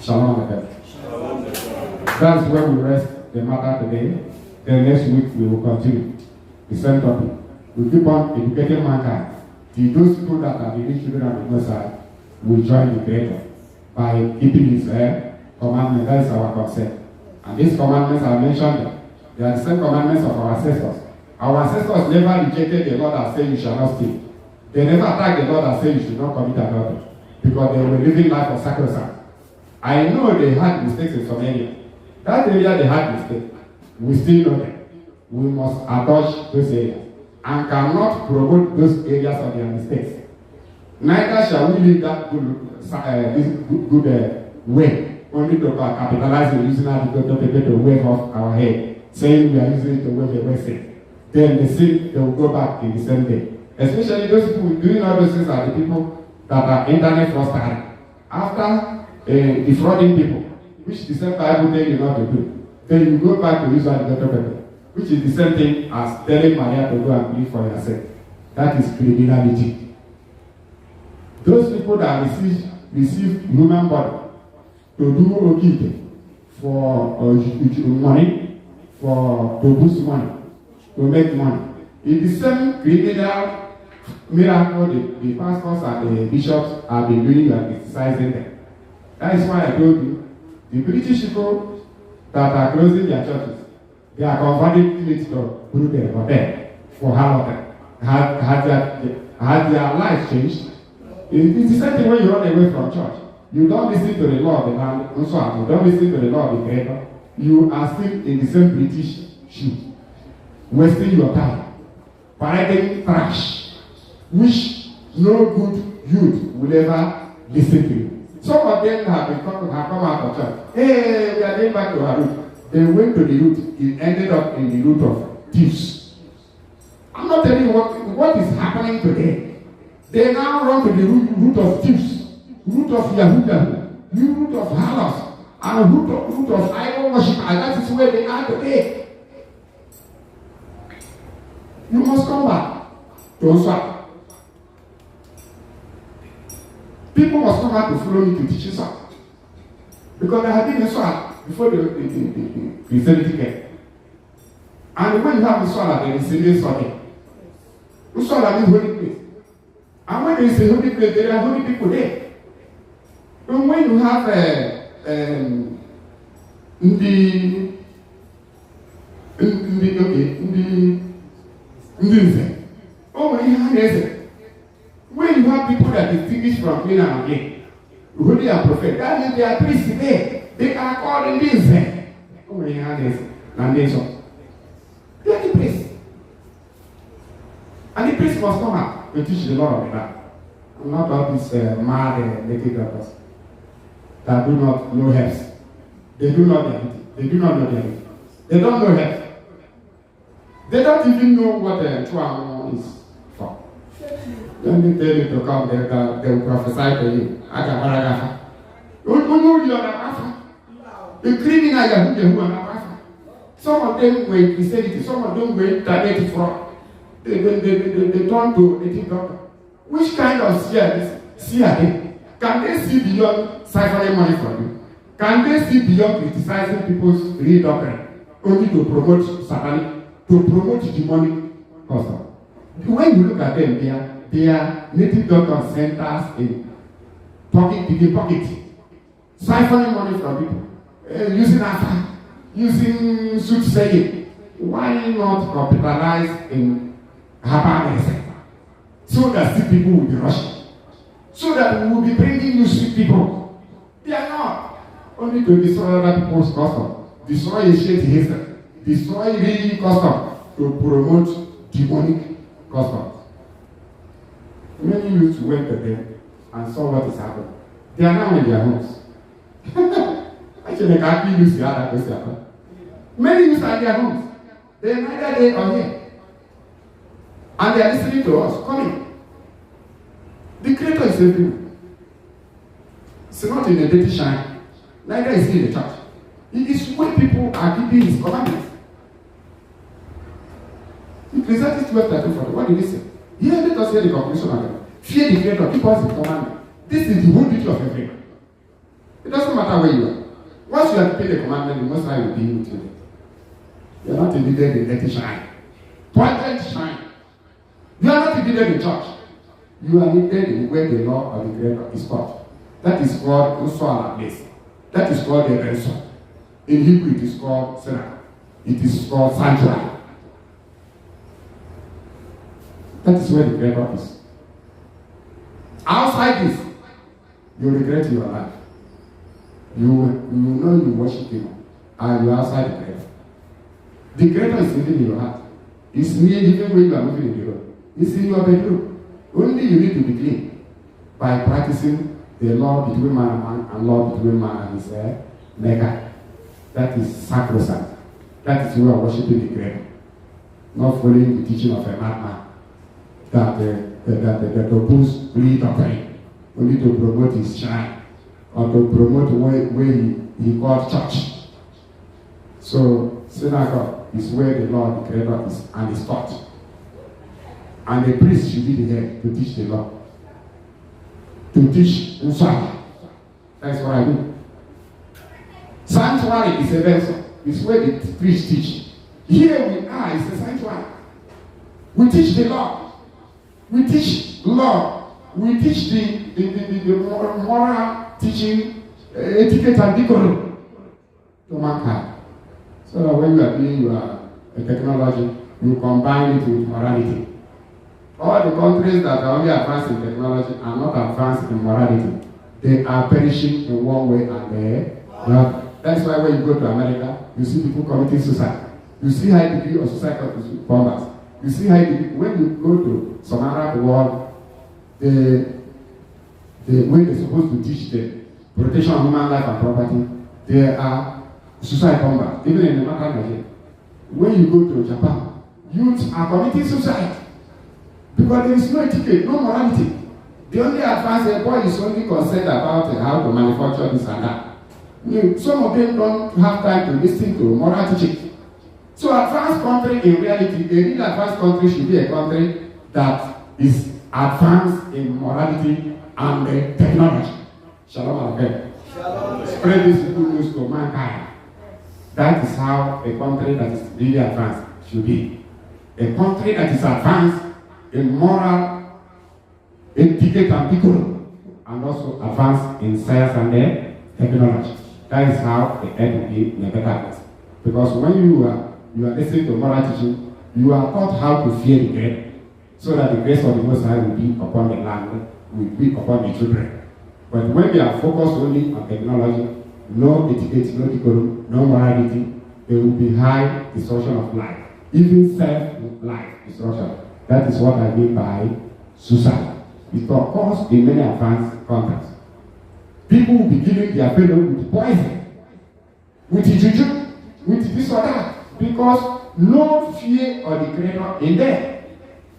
Speaker 1: Shalom Aleichem. That's where we rest the matter today. Then next week we will continue the same topic. We keep on educating mankind. Those people that are the children of the Messiah will join the Creator by keeping his commandments. That is our concept. And these commandments are mentioned. They are the same commandments of our ancestors. Our ancestors never rejected the law that said you shall not steal. They never attacked the law that said you should not commit adultery, because they were living life of sacrosanct. I know they had mistakes in some area. That area they had mistakes. We still know them. We must adjust those areas and cannot promote those areas of their mistakes. Neither shall we leave that good way only to capitalize on using our to wave off our head, saying we are using it to wave away sin. Then the sin, they will go back in the same day. Especially those people doing all those things are the people that are internet fraudsters. After defrauding people, which the same Bible tells you not to do, then you go back to use our which is the same thing as telling Maria to go and plead for yourself. That is criminality. Those people that receive human body to do okay for money, to boost money, to make money. It's the same criminal miracle the pastors and the bishops have been doing and criticizing them. That is why I told you, the British people that are closing their churches, they are converting it to Brutal Hotel for Hamilton. Had their life changed? It's the same thing when you run away from church. You don't listen to the law of the land, you don't listen to the law of the Creator. You are still in the same British shoe, wasting your time, parading trash, which no good youth will ever listen to you. Some of them have come out of church. Hey, we are going back to our root. They went to the root. It ended up in the root of thieves. I'm not telling you what is happening today. They now run to the root of thieves, root of Yahoo, root of harlots, and root of idol worship. And that is where they are today. You must come back to swap. People must come out to follow you to teach you something. Because there have been a swap before the Christianity came. And when you have the swap, there is a new swap. The swap means holy place. And when there is a holy place, there are holy people there. And when you have when you have people that distinguish from clean and unclean, holy and prophet, that means they are priests there. They are called in this. Oh, you have this. And this one. They are the priests. And the priests must come out to teach the law of the land. Not all these mad naked doctors that do not know herbs. They do not know anything. They do not know anything. They don't know herbs. They don't even know what Chuang is for. Let me tell you to come, they will prophesy to you. The criminal Yahoo and Abafa. Some of them were in Christianity, some of them were in targeted fraud. They turn to native doctor. Which kind of seer are they? Can they see beyond siphoning money from you? Can they see beyond criticizing people's real doctrine only to promote satanic, to promote demonic custom? When you look at them, they are native doctor centers in pocket, siphoning money from people, using alpha, using soothsaying. Why not capitalize in herbal medicine so that sick people will be rushing? So that we will be bringing you sick people. They are not. Only to destroy other people's custom, destroy ancient history, destroy real custom to promote demonic customs. Many youths went to them and saw what is happening. They are now in their homes. Actually, they can't use the other question. Many youths are in their homes. They are neither there or here. And they are listening to us, coming. The Creator is everywhere. It's not in a dirty shine. Neither is he in the church. It is when people are keeping his commandments. Ecclesiastes 12:34. What did he say? Here, let us hear the conclusion of it. Fear the Creator, keep us his commandment. This is the whole duty of a friend. It doesn't matter where you are. Once you have paid the commandment, the Most High will be with you. You are not needed in dirty shine. Pointed shine. You are not needed in church. You are needed in where the law of the Creator is taught. That is called Usual place. That is called the ransom. In Hebrew, it is called Sinai. It is called sanctuary. That is where the Creator is. Outside this, you regret your life. You know you worship Him, and you are outside the Creator. The Creator is living in your heart. It's near even when you are moving in the road. It's in your bedroom. Only you need to be clean by practicing the law between man and man and law between man and his maker. That is sacrosanct. That is where worshiping the Creator. Not following the teaching of a madman that oppose real doctrine only to promote his shrine or to promote where he called church. So synagogue is where the law of the Creator is and is taught. And the priest should be the head to teach the law. To teach Usual. That's what I do. Sanctuary is a vessel. It's where the priest teach. Here we are, it's a sanctuary. We teach the law. We teach law. We teach the moral teaching, etiquette and decorum to mankind. So that when you are doing your technology, you combine it with morality. All the countries that are only advanced in technology are not advanced in morality. They are perishing in one way and the other. That's why when you go to America, you see people committing suicide. You see high degree of suicidal bombers. You see high degree. When you go to some Arab world, when they're supposed to teach the protection of human life and property, there are suicide bombers, even in the matter Nigeria. When you go to Japan, youths are committing suicide. Because there is no etiquette, no morality. The only advance a boy is only concerned about how to manufacture this and that. Some of them don't have time to listen to moral teaching. So advanced country in reality, a real advanced country should be a country that is advanced in morality and technology. Shalom Aleichem. Spread this good news to mankind. That is how a country that is really advanced should be. A country that is advanced in moral, etiquette and decorum, and also advanced in science and technology. That is how the earth will be in a better place. Because when you are listening to moral teaching, you are taught how to fear the great, so that the grace of the Most High will be upon the land, will be upon the children. But when we are focused only on technology, no etiquette, no decorum, no morality, there will be high destruction of life, even self-life destruction. That is what I mean by suicide. It occurs in many advanced countries. People will be giving their fellow with poison, with juju, with this or that, because no fear of the Creator in there,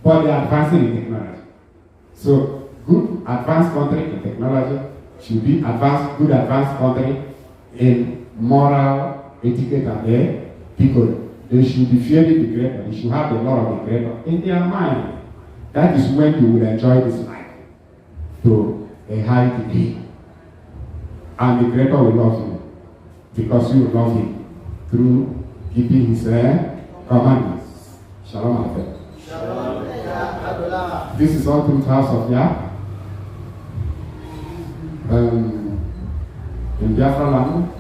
Speaker 1: but they are advancing in technology. So, good advanced country in technology should be good advanced country in moral, etiquette, and decorum. They should be fearing the Creator. They should have the law of the Creator in their mind. That is when you will enjoy this life to a high degree. And the Creator will love you because you will love Him through keeping His commandments. Shalom Aleichem. This is all through the house of Yah. In Biafra land,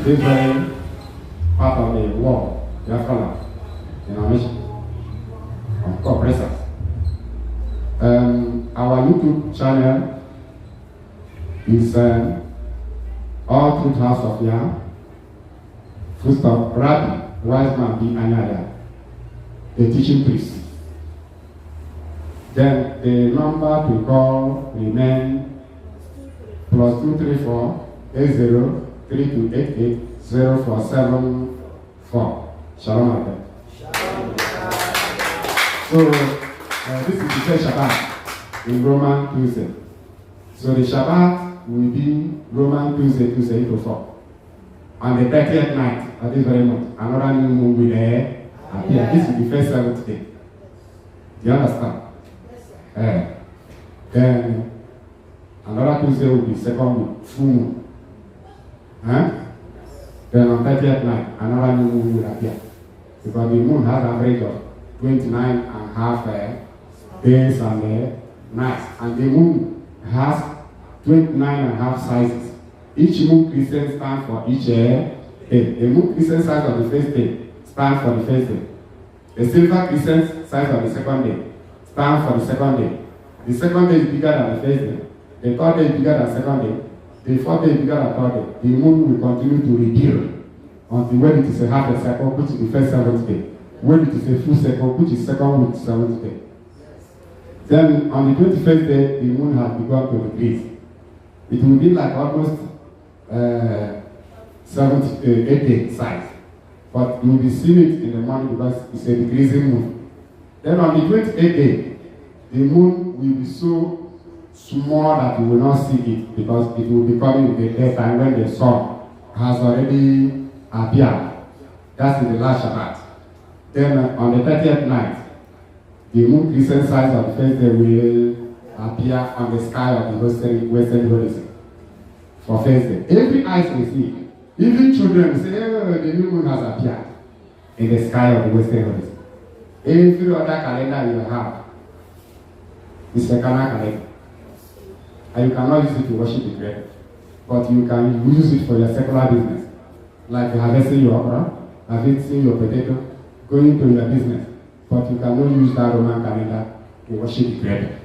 Speaker 1: this very part of the war, Biafra land, in our mission, of oppressors. Our YouTube channel is all through the house of Yah. First of Rabbi WISEMAN.B.ANYAYAH, the teaching priest. Then the number to call remain +234 80 0474. Shalom Aleichem. So this is the first Shabbat in Roman Tuesday. So the Shabbat will be Roman Tuesday 4. On the 30th night of this very month, another new moon will appear. This is the first 7th day. Do you understand? Then another Tuesday will be second week, full moon. Then on 30th night, another new moon will appear. Because the moon has an average of 29 and a half days and nights. And the moon has 29 and a half sizes. Each moon crescent stands for each day. The moon crescent size of the first day stands for the first day. The silver crescent size of the second day stands for the second day. The second day is bigger than the first day. The third day is bigger than the second day. The fourth day is bigger than the third day. The moon will continue to rebuild until when it is a half a cycle, which is the first 7th day. When it is a full cycle, which is second week, 7th day. Then on the 21st day, the moon has begun to decrease. It will be like almost 8 day size. But you will be seeing it in the morning because it's a decreasing moon. Then on the 28th day, the moon will be so small that you will not see it because it will be coming in the daytime when the sun has already appeared. That's in the last Shabbat. Then on the 30th night, the moon crescent size of the first day will appear on the sky of the western horizon for first day. Every eyes will see. Even children will say, oh, the new moon has appeared in the sky of the western horizon. Every other calendar you have is a calendar. And you cannot use it to worship the Creator. But you can use it for your secular business. Like harvesting your okra, harvesting your potato, going to your business. But you cannot use that Roman calendar to worship the Creator.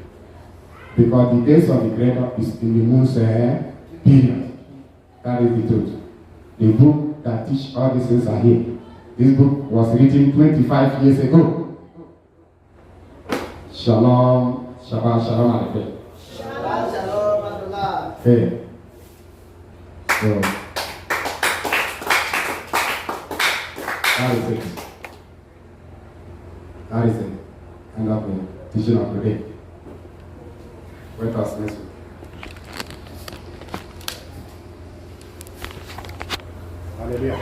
Speaker 1: Because the days of the Creator is in the moon's period. That is the truth. The book that teach all these things are here. This book was written 25 years ago. Shalom, Shabbat, Shalom Aleichem.
Speaker 2: Shabbat, Shalom, Adonai.
Speaker 1: Okay. So, that is it. That is it. End of the teaching of today. Wait us next week. Hallelujah.